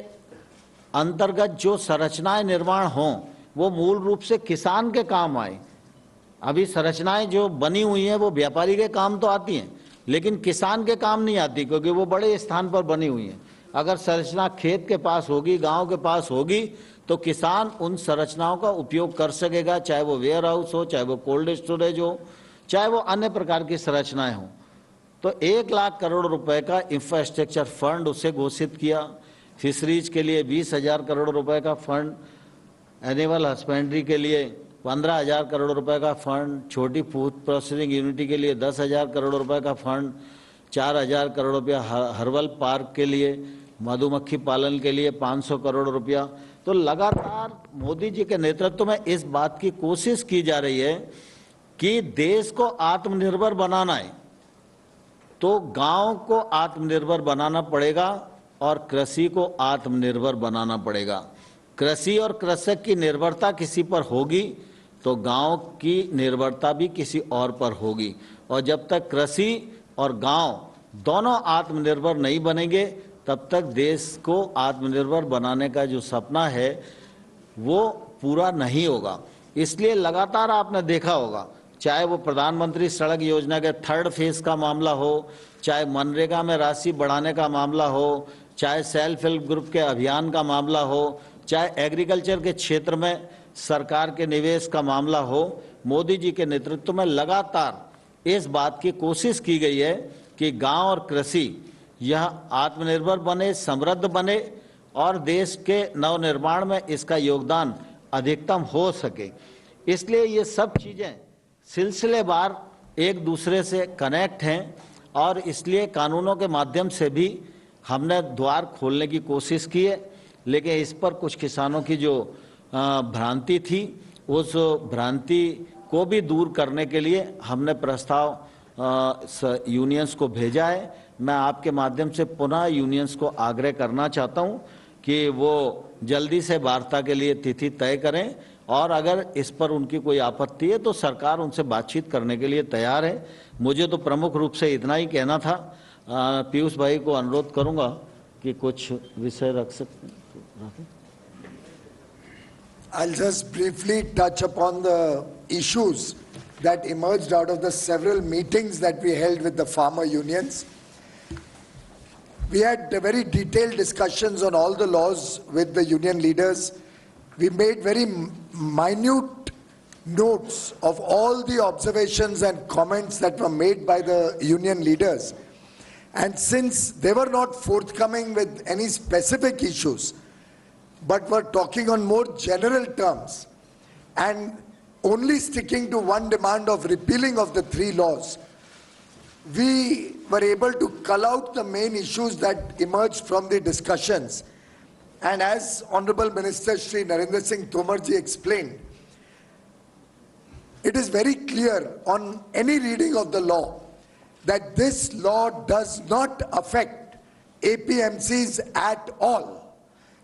अंतर्गत जो संरचनाएं निर्माण हों वो मूल रूप से किसान के काम आए। अभी संरचनाएं जो बनी हुई हैं वो व्यापारी के काम तो आती हैं, लेकिन किसान के काम नहीं आती, क्योंकि वो बड़े स्थान पर बनी हुई हैं। अगर संरचना खेत के पास होगी, गांव के पास होगी, तो किसान उन संरचनाओं का उपयोग कर सकेगा, चाहे वो वेयर हाउस हो, चाहे वो कोल्ड स्टोरेज हो, चाहे वो अन्य प्रकार की संरचनाएं हों। तो 1 लाख करोड़ रुपए का इंफ्रास्ट्रक्चर फंड उसे घोषित किया। फिशरीज के लिए 20,000 करोड़ रुपए का फंड, एनिमल हस्बेंड्री के लिए 15,000 करोड़ रुपए का फंड, छोटी फूड प्रोसेसिंग यूनिटी के लिए 10,000 करोड़ रुपए का फंड, 4,000 करोड़ रुपया हर्बल पार्क के लिए, मधुमक्खी पालन के लिए 500 करोड़ रुपया। तो लगातार मोदी जी के नेतृत्व में इस बात की कोशिश की जा रही है कि देश को आत्मनिर्भर बनाना है, तो गांव को आत्मनिर्भर बनाना पड़ेगा और कृषि को आत्मनिर्भर बनाना पड़ेगा। कृषि और कृषक की निर्भरता किसी पर होगी तो गांव की निर्भरता भी किसी और पर होगी, और जब तक कृषि और गांव दोनों आत्मनिर्भर नहीं बनेंगे तब तक देश को आत्मनिर्भर बनाने का जो सपना है वो पूरा नहीं होगा। इसलिए लगातार आपने देखा होगा, चाहे वो प्रधानमंत्री सड़क योजना के 3rd फेज का मामला हो, चाहे मनरेगा में राशि बढ़ाने का मामला हो, चाहे सेल्फ हेल्प ग्रुप के अभियान का मामला हो, चाहे एग्रीकल्चर के क्षेत्र में सरकार के निवेश का मामला हो, मोदी जी के नेतृत्व में लगातार इस बात की कोशिश की गई है कि गांव और कृषि यह आत्मनिर्भर बने, समृद्ध बने और देश के नवनिर्माण में इसका योगदान अधिकतम हो सके। इसलिए ये सब चीजें सिलसिलेवार एक दूसरे से कनेक्ट हैं और इसलिए कानूनों के माध्यम से भी हमने द्वार खोलने की कोशिश की है। लेकिन इस पर कुछ किसानों की जो भ्रांति थी, उस भ्रांति को भी दूर करने के लिए हमने प्रस्ताव यूनियंस को भेजा है। मैं आपके माध्यम से पुनः यूनियंस को आग्रह करना चाहता हूं कि वो जल्दी से वार्ता के लिए तिथि तय करें, और अगर इस पर उनकी कोई आपत्ति है तो सरकार उनसे बातचीत करने के लिए तैयार है। मुझे तो प्रमुख रूप से इतना ही कहना था। पीयूष भाई को अनुरोध करूंगा कि कुछ विषय रख सकते हैं। I'll just briefly touch upon the issues that emerged out of the several meetings that we held with the farmer unions. We had very detailed discussions on all the laws with the union leaders. We made very minute notes of all the observations and comments that were made by the union leaders. And since they were not forthcoming with any specific issues, but were talking on more general terms and only sticking to one demand of repealing of the 3 laws, we were able to cull out the main issues that emerged from the discussions. And as Honorable Minister Shri Narendra Singh Tomar ji explained, it is very clear on any reading of the law that this law does not affect APMCs at all.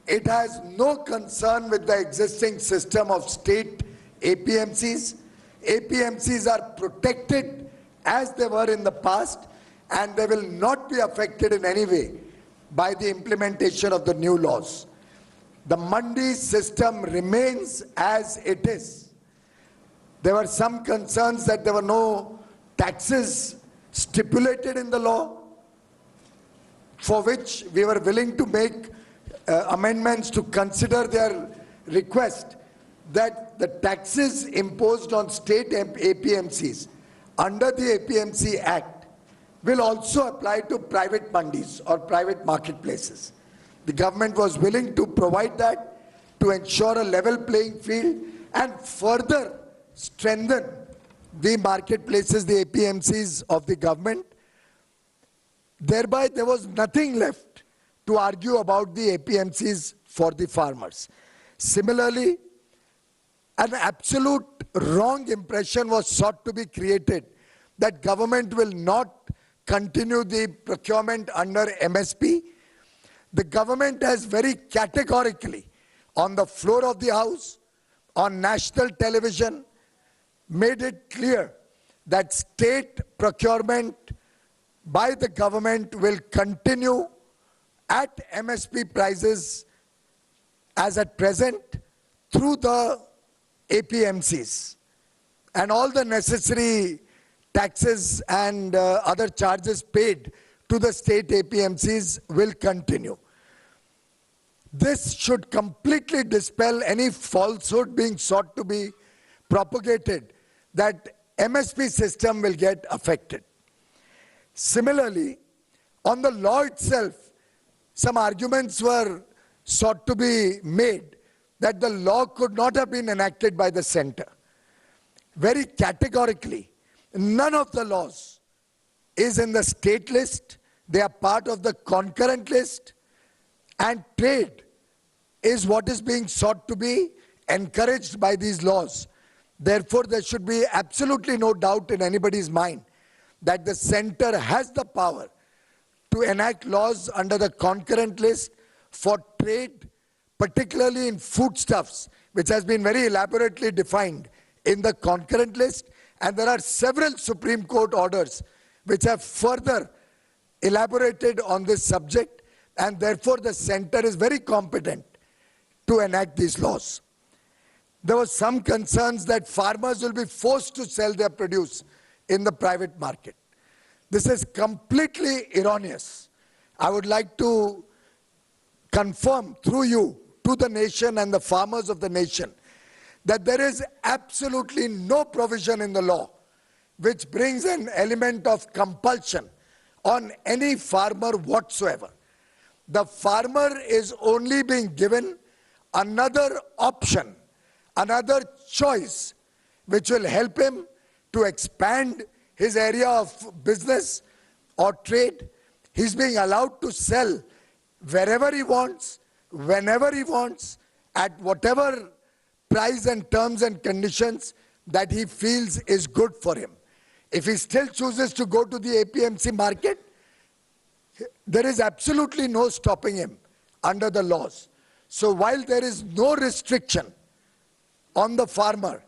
It has no concern with the existing system of state APMCs. APMCs are protected as they were in the past, and they will not be affected in any way by the implementation of the new laws. The mandi system remains as it is. There were some concerns that there were no taxes stipulated in the law, for which we were willing to make amendments to consider their request that the taxes imposed on state APMCs under the APMC Act will also apply to private mandis or private marketplaces. The government was willing to provide that to ensure a level playing field and further strengthen the marketplaces, the APMCs of the government. Thereby, there was nothing left to argue about the APMCs for the farmers. Similarly, an absolute wrong impression was sought to be created that government will not continue the procurement under MSP. The government has very categorically, on the floor of the House, on national television, made it clear that state procurement by the government will continue at MSP prices as at present through the APMCs. and all the necessary taxes and other charges paid to the state APMCs will continue. This should completely dispel any falsehood being sought to be propagated that MSP system will get affected. Similarly, on the law itself, some arguments were sought to be made that the law could not have been enacted by the center. Very categorically, none of the laws is in the state list. They are part of the concurrent list, and trade is what is being sought to be encouraged by these laws. Therefore, there should be absolutely no doubt in anybody's mind that the center has the power to enact laws under the concurrent list for trade, particularly in foodstuffs, which has been very elaborately defined in the concurrent list. And there are several Supreme Court orders which have further elaborated on this subject, and therefore the center is very competent to enact these laws. There were some concerns that farmers will be forced to sell their produce in the private market. This is completely erroneous. I would like to confirm through you to the nation and the farmers of the nation that there is absolutely no provision in the law which brings an element of compulsion on any farmer whatsoever. The farmer is only being given another option, another choice, which will help him to expand his area of business or trade. He's being allowed to sell wherever he wants, whenever he wants, at whatever price and terms and conditions that he feels is good for him. If he still chooses to go to the APMC market, there is absolutely no stopping him under the laws. So while there is no restriction on the farmer,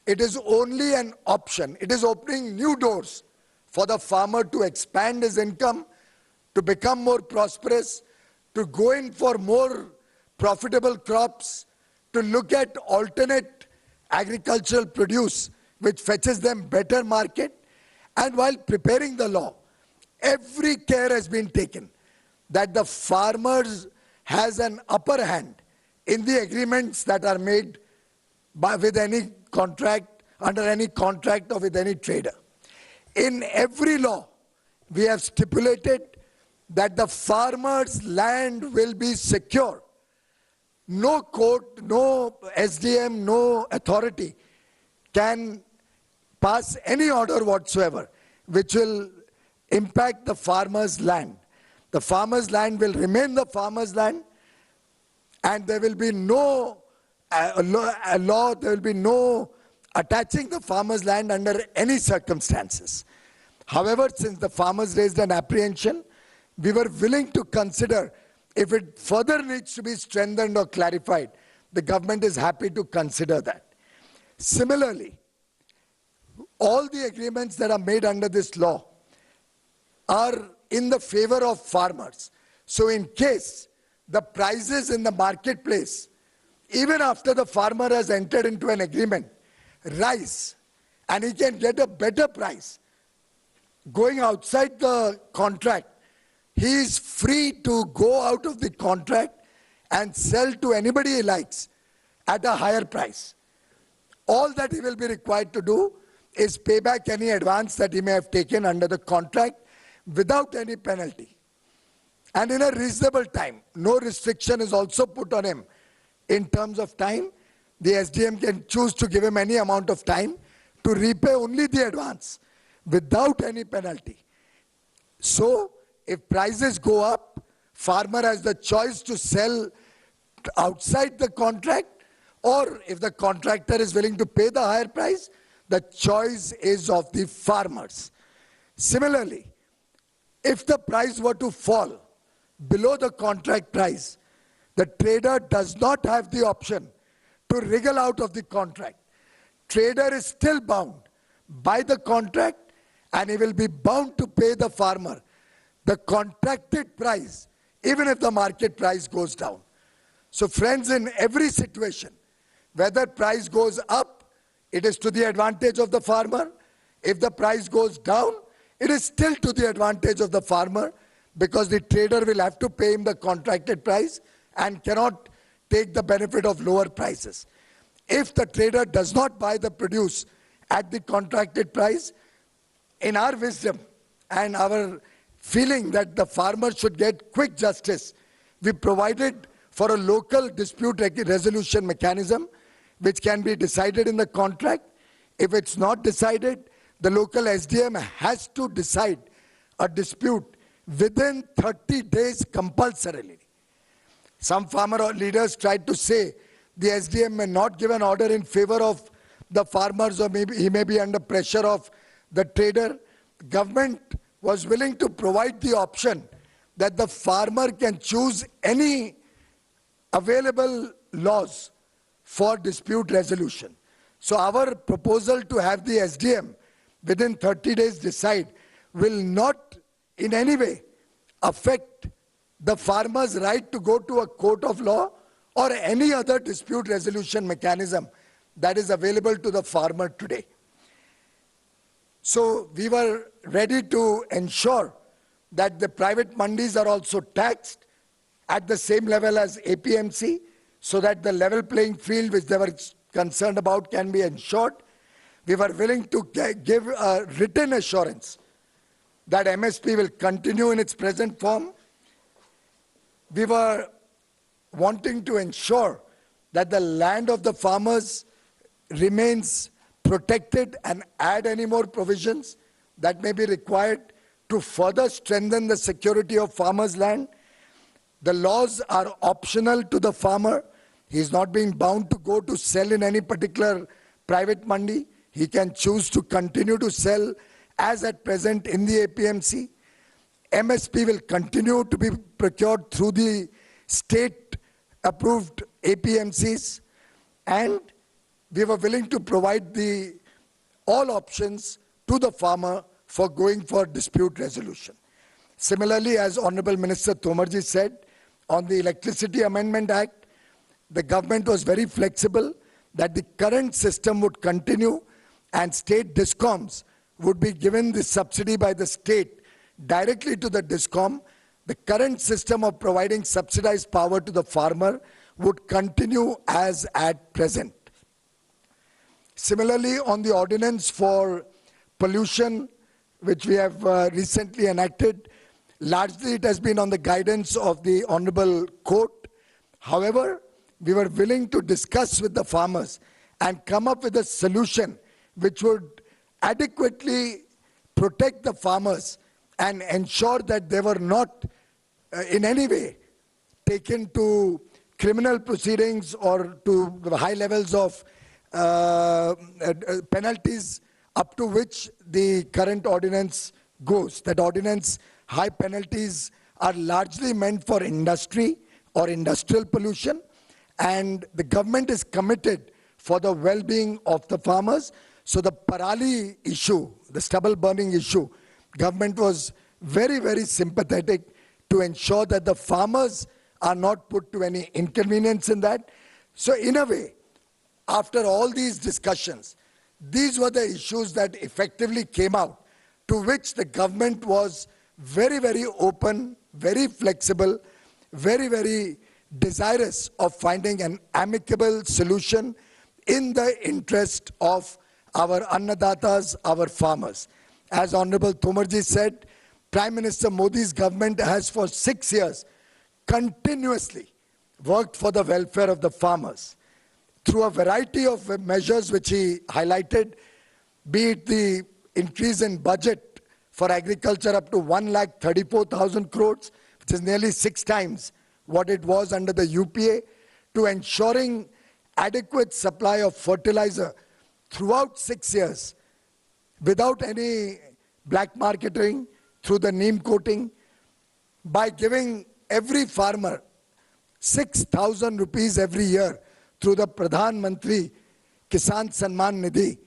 it is only an option. It is opening new doors for the farmer to expand his income, to become more prosperous, to go in for more profitable crops, to look at alternate agricultural produce which fetches them better market. And while preparing the law, every care has been taken that the farmers has an upper hand in the agreements that are made with any contract, under any contract or with any trader. In every law, we have stipulated that the farmer's land will be secure. No court, no SDM, no authority can pass any order whatsoever which will impact the farmer's land. The farmer's land will remain the farmer's land, and there will be no law, there will be no attaching the farmer's land under any circumstances. However, since the farmers raised an apprehension, we were willing to consider if it further needs to be strengthened or clarified. The government is happy to consider that. Similarly, all the agreements that are made under this law are in the favor of farmers. So in case the prices in the marketplace, even after the farmer has entered into an agreement, rise, and he can get a better price going outside the contract, he is free to go out of the contract and sell to anybody he likes at a higher price. All that he will be required to do is pay back any advance that he may have taken under the contract without any penalty, and in a reasonable time. No restriction is also put on him in terms of time. The SDM can choose to give him any amount of time to repay only the advance without any penalty. So if prices go up, farmer has the choice to sell outside the contract, or if the contractor is willing to pay the higher price, the choice is of the farmers. Similarly, if the price were to fall below the contract price, the trader does not have the option to wriggle out of the contract. Trader is still bound by the contract, and he will be bound to pay the farmer the contracted price, even if the market price goes down. So friends, in every situation, whether price goes up it is to the advantage of the farmer. If the price goes down, it is still to the advantage of the farmer, because the trader will have to pay him the contracted price and cannot take the benefit of lower prices. If the trader does not buy the produce at the contracted price, in our wisdom and our feeling that the farmer should get quick justice, we provided for a local dispute resolution mechanism which can be decided in the contract. If it's not decided, the local SDM has to decide a dispute within 30 days compulsorily. Some farmer leaders tried to say the SDM may not give an order in favor of the farmers, or maybe he may be under pressure of the trader. Government was willing to provide the option that the farmer can choose any available laws for dispute resolution. So our proposal to have the SDM within 30 days decide will not in any way affect the farmer's right to go to a court of law or any other dispute resolution mechanism that is available to the farmer today. So we were ready to ensure that the private mandis are also taxed at the same level as APMC, so that the level playing field which they were concerned about can be ensured. We were willing to give a written assurance that MSP will continue in its present form. We were wanting to ensure that the land of the farmers remains protected and add any more provisions that may be required to further strengthen the security of farmers' land. The laws are optional to the farmer. He is not being bound to go to sell in any particular private mandi. He can choose to continue to sell as at present in the APMC. MSP will continue to be procured through the state-approved APMCs, and we were willing to provide all options to the farmer for going for dispute resolution. Similarly, as Honorable Minister Tomarji said, on the Electricity Amendment Act, the government was very flexible that the current system would continue and state DISCOMs would be given the subsidy by the state directly to the DISCOM. The current system of providing subsidized power to the farmer would continue as at present. Similarly, on the ordinance for pollution, which we have recently enacted, largely it has been on the guidance of the Honorable Court. However, we were willing to discuss with the farmers and come up with a solution which would adequately protect the farmers and ensure that they were not in any way taken to criminal proceedings or to high levels of penalties up to which the current ordinance goes. That ordinance, high penalties are largely meant for industry or industrial pollution, and the government is committed for the well-being of the farmers. So the parali issue, the stubble burning issue, government was very, very sympathetic to ensure that the farmers are not put to any inconvenience in that. So in a way, after all these discussions, these were the issues that effectively came out, to which the government was very, very open, very flexible, very, very desirous of finding an amicable solution in the interest of our Annadatas, our farmers. As Honorable Tomarji said, Prime Minister Modi's government has for 6 years continuously worked for the welfare of the farmers through a variety of measures which he highlighted, be it the increase in budget for agriculture up to 1,34,000 crores, which is nearly 6 times what it was under the UPA, to ensuring adequate supply of fertilizer throughout 6 years without any black marketing through the neem coating, by giving every farmer 6,000 rupees every year through the Pradhan Mantri Kisan Samman Nidhi,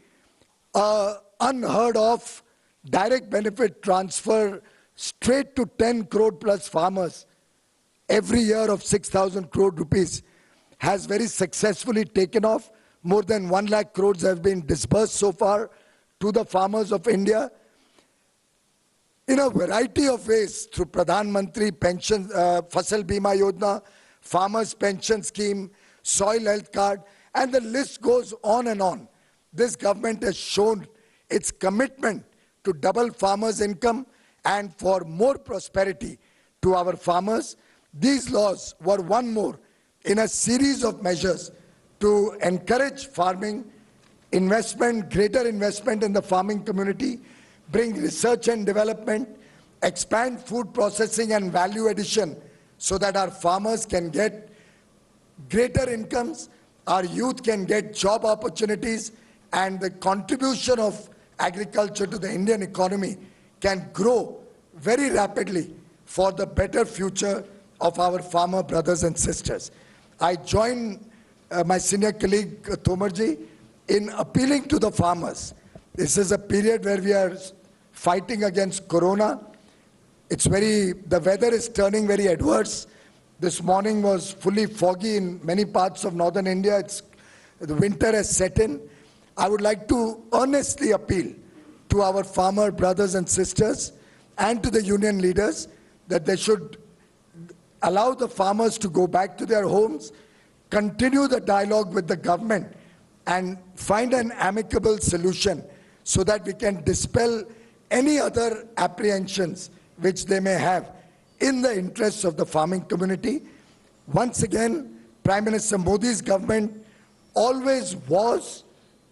unheard of direct benefit transfer straight to 10 crore plus farmers every year of 6,000 crore rupees, has very successfully taken off More than 1 lakh crores have been disbursed so far to the farmers of India in a variety of ways through Pradhan Mantri Pension, Fasal Bima Yojana, Farmers Pension Scheme, Soil Health Card, and the list goes on and on. This government has shown its commitment to double farmers' income and for more prosperity to our farmers. These laws were one more in a series of measures to encourage farming, investment, greater investment in the farming community, bring research and development, expand food processing and value addition so that our farmers can get greater incomes, our youth can get job opportunities, and the contribution of agriculture to the Indian economy can grow very rapidly for the better future of our farmer brothers and sisters. I join my senior colleague Tomarji in appealing to the farmers. This is a period where we are fighting against corona. The weather is turning very adverse. This morning was fully foggy in many parts of northern India. The winter has set in. I would like to earnestly appeal to our farmer brothers and sisters and to the union leaders that they should allow the farmers to go back to their homes, continue the dialogue with the government, and find an amicable solution so that we can dispel any other apprehensions which they may have in the interests of the farming community. Once again, Prime Minister Modi's government always was,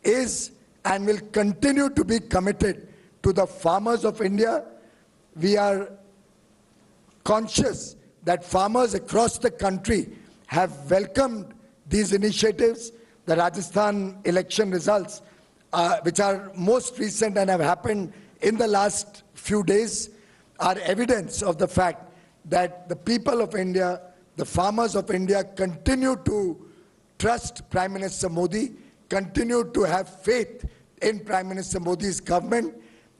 is, and will continue to be committed to the farmers of India. We are conscious that farmers across the country have welcomed these initiatives. The Rajasthan election results, which are most recent and have happened in the last few days, are evidence of the fact that the people of India, the farmers of India, continue to trust Prime Minister Modi, continue to have faith in Prime Minister Modi's government,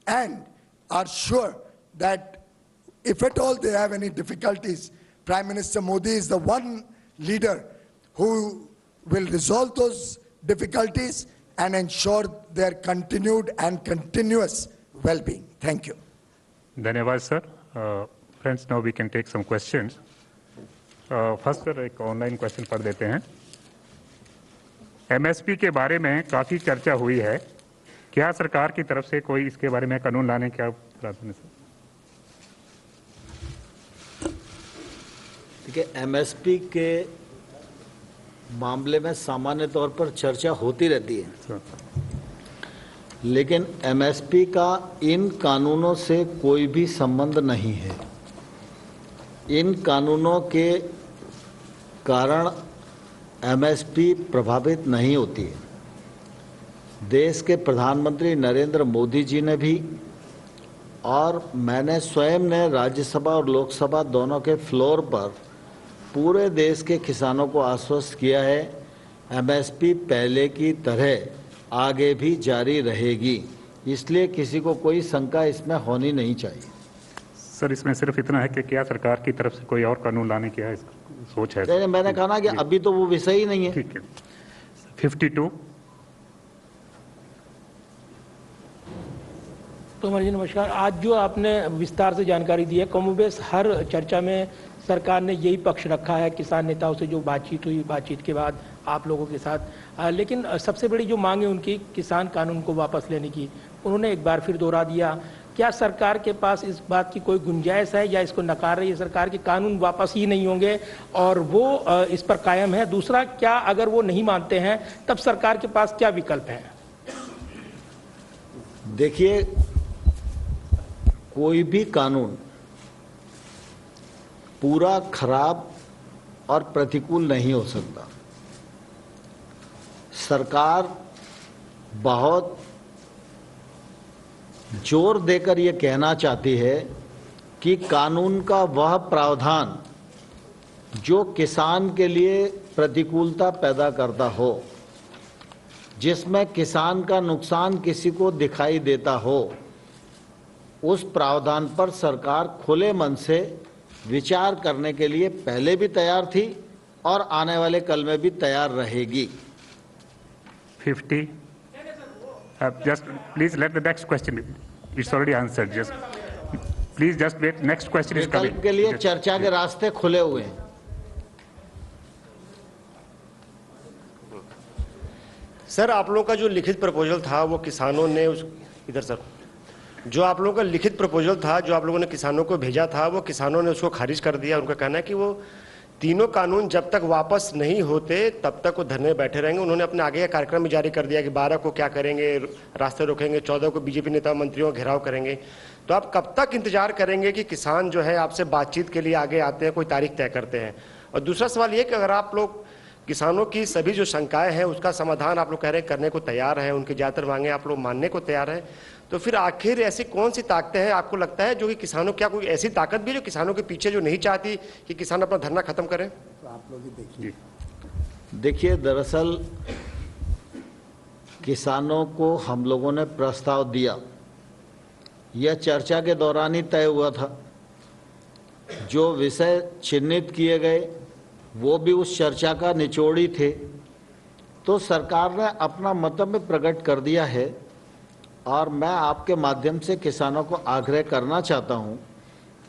and are sure that if at all they have any difficulties, Prime Minister Modi is the one leader who will resolve those difficulties and ensure their continued and continuous well-being. Thank you. Dhanyavad, sir. Friends, now we can take some questions. First, sir, एक online question पढ़ देते हैं. MSP के बारे में काफी चर्चा हुई है. क्या सरकार की तरफ से कोई इसके बारे में कानून लाने का प्रावधान है, सर? देखिए, एमएसपी के मामले में सामान्य तौर पर चर्चा होती रहती है, लेकिन एमएसपी का इन कानूनों से कोई भी संबंध नहीं है. इन कानूनों के कारण एमएसपी प्रभावित नहीं होती है. देश के प्रधानमंत्री नरेंद्र मोदी जी ने भी और मैंने स्वयं ने राज्यसभा और लोकसभा दोनों के फ्लोर पर पूरे देश के किसानों को आश्वस्त किया है, एमएसपी पहले की तरह आगे भी जारी रहेगी. इसलिए किसी को कोई शंका इसमें होनी नहीं चाहिए. सर, इसमें सिर्फ इतना है कि क्या सरकार की तरफ से कोई और कानून लाने की सोच है? मैंने कहा ना कि अभी तो वो विषय ही नहीं है. ठीक है. 52. तोमर जी नमस्कार. आज जो आपने विस्तार से जानकारी दी है, कमोबेश हर चर्चा में सरकार ने यही पक्ष रखा है. किसान नेताओं से जो बातचीत हुई, बातचीत के बाद आप लोगों के साथ, लेकिन सबसे बड़ी जो मांग है उनकी किसान कानून को वापस लेने की, उन्होंने एक बार फिर दोहरा दिया. क्या सरकार के पास इस बात की कोई गुंजाइश है या इसको नकार रही है सरकार कि कानून वापस ही नहीं होंगे और वो इस पर कायम है? दूसरा, क्या अगर वो नहीं मानते हैं तब सरकार के पास क्या विकल्प है? देखिए, कोई भी कानून पूरा खराब और प्रतिकूल नहीं हो सकता. सरकार बहुत जोर देकर ये कहना चाहती है कि कानून का वह प्रावधान जो किसान के लिए प्रतिकूलता पैदा करता हो, जिसमें किसान का नुकसान किसी को दिखाई देता हो, उस प्रावधान पर सरकार खुले मन से विचार करने के लिए पहले भी तैयार थी और आने वाले कल में भी तैयार रहेगी. 50. Just please let the next question. It's already answered. Just please just wait. Next question is coming. विकल्प के लिए चर्चा के रास्ते खुले हुए हैं। सर, आप लोगों का जो लिखित प्रपोजल था वो किसानों ने इधर सर, जो आप लोगों का लिखित प्रपोजल था जो आप लोगों ने किसानों को भेजा था वो किसानों ने उसको खारिज कर दिया। उनका कहना है कि वो तीनों कानून जब तक वापस नहीं होते तब तक वो धरने में बैठे रहेंगे। उन्होंने अपने आगे का कार्यक्रम भी जारी कर दिया कि 12 को क्या करेंगे, रास्ते रोकेंगे, 14 को बीजेपी नेता मंत्रियों का घेराव करेंगे। तो आप कब तक इंतजार करेंगे कि किसान जो है आपसे बातचीत के लिए आगे आते हैं, कोई तारीख तय करते हैं? और दूसरा सवाल ये कि अगर आप लोग किसानों की सभी जो शंकाएं हैं उसका समाधान आप लोग कह रहे हैं करने को तैयार है, उनकी ज्यादातर मांगे आप लोग मानने को तैयार है, तो फिर आखिर ऐसी कौन सी ताकतें हैं आपको लगता है जो कि किसानों, क्या कोई ऐसी ताकत भी जो किसानों के पीछे जो नहीं चाहती कि किसान अपना धरना खत्म करें? तो आप लोग ही देखिए, दरअसल किसानों को हम लोगों ने प्रस्ताव दिया, यह चर्चा के दौरान ही तय हुआ था। जो विषय चिन्हित किए गए वो भी उस चर्चा का निचोड़ ही थे। तो सरकार ने अपना मंतव्य प्रकट कर दिया है और मैं आपके माध्यम से किसानों को आग्रह करना चाहता हूं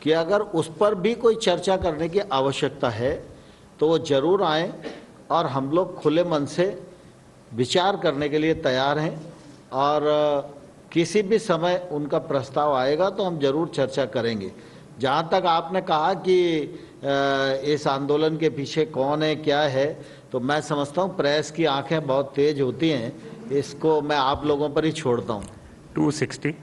कि अगर उस पर भी कोई चर्चा करने की आवश्यकता है तो वो जरूर आएं और हम लोग खुले मन से विचार करने के लिए तैयार हैं। और किसी भी समय उनका प्रस्ताव आएगा तो हम जरूर चर्चा करेंगे। जहां तक आपने कहा कि इस आंदोलन के पीछे कौन है, क्या है, तो मैं समझता हूं प्रेस की आंखें बहुत तेज होती हैं, इसको मैं आप लोगों पर ही छोड़ता हूं। 260.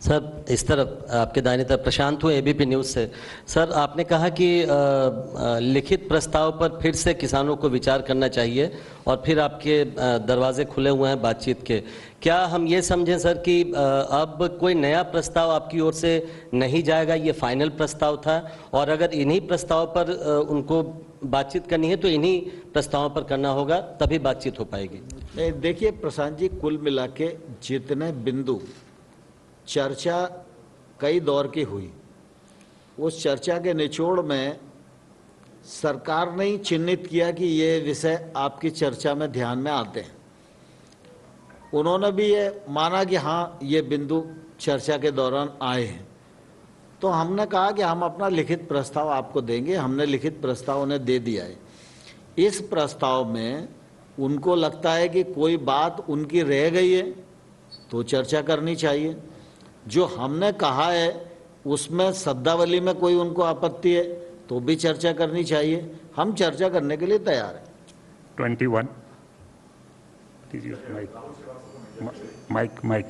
सर, इस तरफ आपके दाहिने तरफ प्रशांत हूँ, एबीपी न्यूज़ से। सर, आपने कहा कि लिखित प्रस्ताव पर फिर से किसानों को विचार करना चाहिए और फिर आपके दरवाजे खुले हुए हैं बातचीत के। क्या हम ये समझें सर कि अब कोई नया प्रस्ताव आपकी ओर से नहीं जाएगा, ये फाइनल प्रस्ताव था, और अगर इन्हीं प्रस्ताव पर उनको बातचीत करनी है तो इन्हीं प्रस्तावों पर करना होगा, तभी बातचीत हो पाएगी? देखिए प्रशांत जी, कुल मिला के जितने बिंदु चर्चा कई दौर की हुई, उस चर्चा के निचोड़ में सरकार ने ही चिन्हित किया कि ये विषय आपकी चर्चा में ध्यान में आते हैं। उन्होंने भी ये माना कि हाँ, ये बिंदु चर्चा के दौरान आए हैं। तो हमने कहा कि हम अपना लिखित प्रस्ताव आपको देंगे। हमने लिखित प्रस्ताव उन्हें दे दिया है। इस प्रस्ताव में उनको लगता है कि कोई बात उनकी रह गई है तो चर्चा करनी चाहिए। जो हमने कहा है उसमें शब्दावली में कोई उनको आपत्ति है तो भी चर्चा करनी चाहिए। हम चर्चा करने के लिए तैयार हैं। 21. Mike.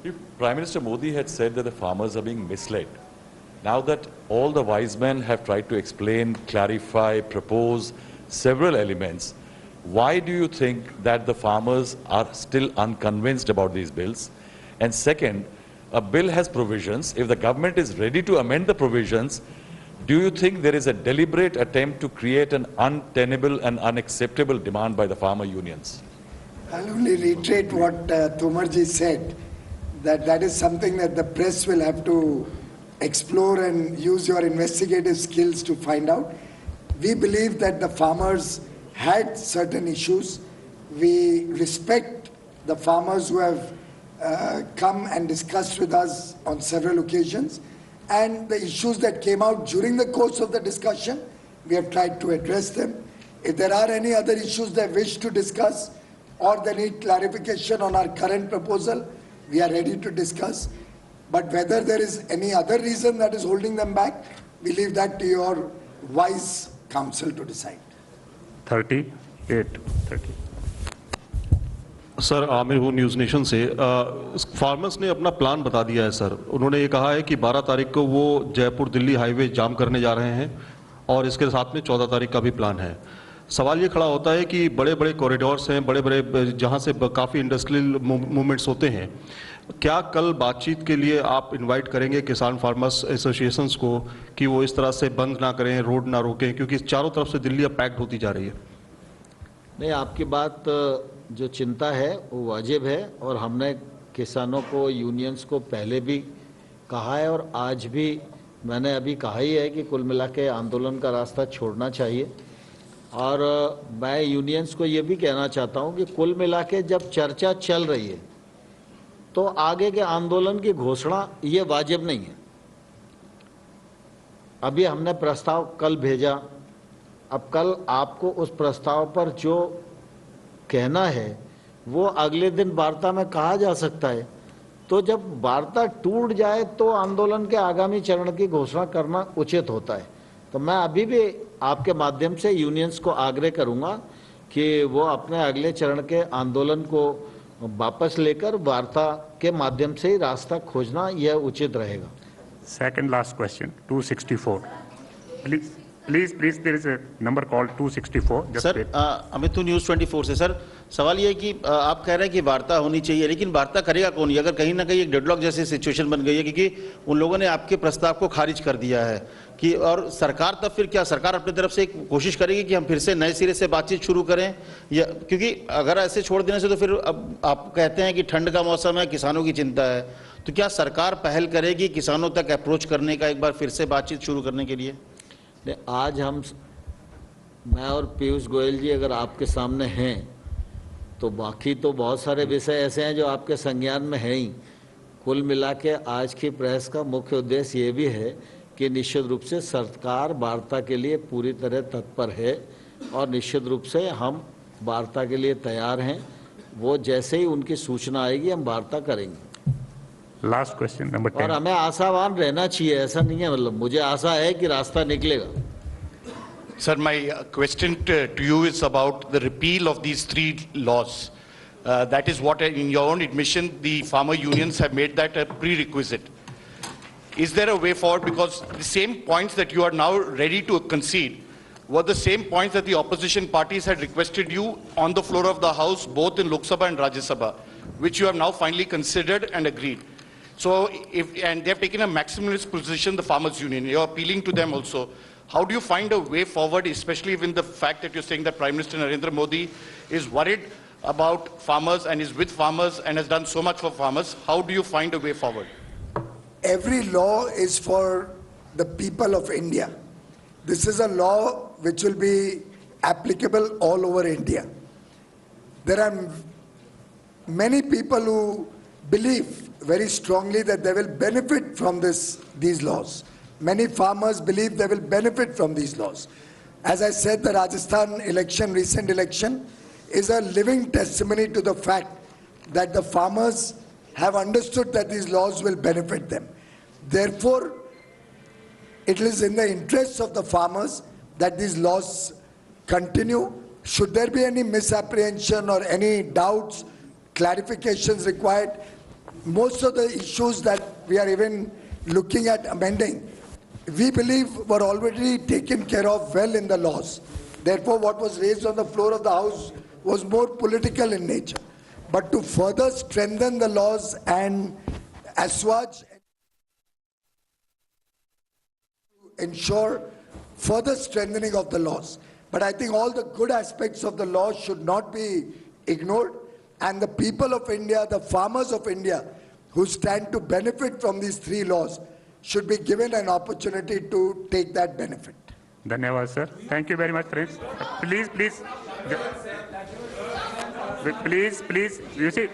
If Prime Minister Modi had said that the farmers are being misled, now that all the wise men have tried to explain, clarify, propose several elements, why do you think that the farmers are still unconvinced about these bills? And second, a bill has provisions. If the government is ready to amend the provisions, do you think there is a deliberate attempt to create an untenable and unacceptable demand by the farmer unions? I'll only reiterate what Tomarji said, that is something that the press will have to explore and use your investigative skills to find out. We believe that the farmers had certain issues. We respect the farmers who have come and discussed with us on several occasions, and the issues that came out during the course of the discussion, we have tried to address them. If there are any other issues they wish to discuss or they need clarification on our current proposal, we are ready to discuss. But whether there is any other reason that is holding them back, we leave that to your wise counsel to decide. 38. Sir, Aamir हूँ news nation से। Farmers ने अपना plan बता दिया है sir. उन्होंने ये कहा है कि 12 तारीख को वो जयपुर दिल्ली हाईवे जाम करने जा रहे हैं और इसके साथ में 14 तारीख का भी प्लान है। सवाल ये खड़ा होता है कि बड़े बड़े कॉरिडोर्स हैं, बड़े बड़े जहाँ से काफ़ी इंडस्ट्रियल मूवमेंट्स होते हैं, क्या कल बातचीत के लिए आप इनवाइट करेंगे किसान फार्मर्स एसोसिएशंस को कि वो इस तरह से बंद ना करें, रोड ना रोकें, क्योंकि चारों तरफ से दिल्ली अब पैक्ड होती जा रही है? नहीं, आपकी बात जो चिंता है वो वाजिब है और हमने किसानों को, यूनियंस को पहले भी कहा है और आज भी मैंने अभी कहा ही है कि कुल मिला के आंदोलन का रास्ता छोड़ना चाहिए। और मैं यूनियंस को ये भी कहना चाहता हूँ कि कुल मिला के जब चर्चा चल रही है तो आगे के आंदोलन की घोषणा ये वाजिब नहीं है। अभी हमने प्रस्ताव कल भेजा, अब कल आपको उस प्रस्ताव पर जो कहना है वो अगले दिन वार्ता में कहा जा सकता है। तो जब वार्ता टूट जाए तो आंदोलन के आगामी चरण की घोषणा करना उचित होता है। तो मैं अभी भी आपके माध्यम से यूनियंस को आग्रह करूंगा कि वो अपने अगले चरण के आंदोलन को वापस लेकर वार्ता के माध्यम से ही रास्ता खोजना यह उचित रहेगा। Second last question, 264. Please, there is a number called 264. Just sir Amit news 24 से सर सवाल ये है कि आप कह रहे हैं कि वार्ता होनी चाहिए, लेकिन वार्ता करेगा कौन? ये अगर कहीं ना कहीं एक डेडलॉक जैसी सिचुएशन बन गई है क्योंकि उन लोगों ने आपके प्रस्ताव को खारिज कर दिया है कि और सरकार तब फिर क्या सरकार अपनी तरफ से कोशिश करेगी कि हम फिर से नए सिरे से बातचीत शुरू करें? या क्योंकि अगर ऐसे छोड़ देने से तो फिर अब आप कहते हैं कि ठंड का मौसम है, किसानों की चिंता है, तो क्या सरकार पहल करेगी किसानों तक अप्रोच करने का, एक बार फिर से बातचीत शुरू करने के लिए? आज मैं और पीयूष गोयल जी अगर आपके सामने हैं तो बाकी तो बहुत सारे विषय ऐसे हैं जो आपके संज्ञान में हैं ही। कुल मिला के आज की प्रेस का मुख्य उद्देश्य ये भी है कि निश्चित रूप से सरकार वार्ता के लिए पूरी तरह तत्पर है और निश्चित रूप से हम वार्ता के लिए तैयार हैं। वो जैसे ही उनकी सूचना आएगी हम वार्ता करेंगे। Last question number 10. और हमें आशावान रहना चाहिए, ऐसा नहीं है, मतलब मुझे आशा है कि रास्ता निकलेगा। Sir, my question to you is about the repeal of these 3 laws. That is what, in your own admission, the farmer unions have made that a prerequisite. Is there a way forward? Because the same points that you are now ready to concede were the same points that the opposition parties had requested you on the floor of the House, both in Lok Sabha and Rajya Sabha, which you have now finally considered and agreed. So, and they have taken a maximalist position, the farmers union. You are appealing to them also. How do you find a way forward, especially given the fact that you're saying that Prime Minister Narendra Modi is worried about farmers and is with farmers and has done so much for farmers? How do you find a way forward? Every law is for the people of India. This is a law which will be applicable all over India. There are many people who believe very strongly that they will benefit from these laws. Many farmers believe they will benefit from these laws. As I said, the Rajasthan election, recent election, is a living testimony to the fact that the farmers have understood that these laws will benefit them. Therefore, it is in the interests of the farmers that these laws continue. Should there be any misapprehension or any doubts, clarifications required, most of the issues that we are even looking at amending, we believe were already taken care of well in the laws. Therefore, what was raised on the floor of the House was more political in nature. But to further strengthen the laws and assuage, ensure further strengthening of the laws. But I think all the good aspects of the law should not be ignored, and the people of India, the farmers of India, who stand to benefit from these 3 laws, should be given an opportunity to take that benefit. Dhanyawad, sir. Thank you very much, friends. Please, you see,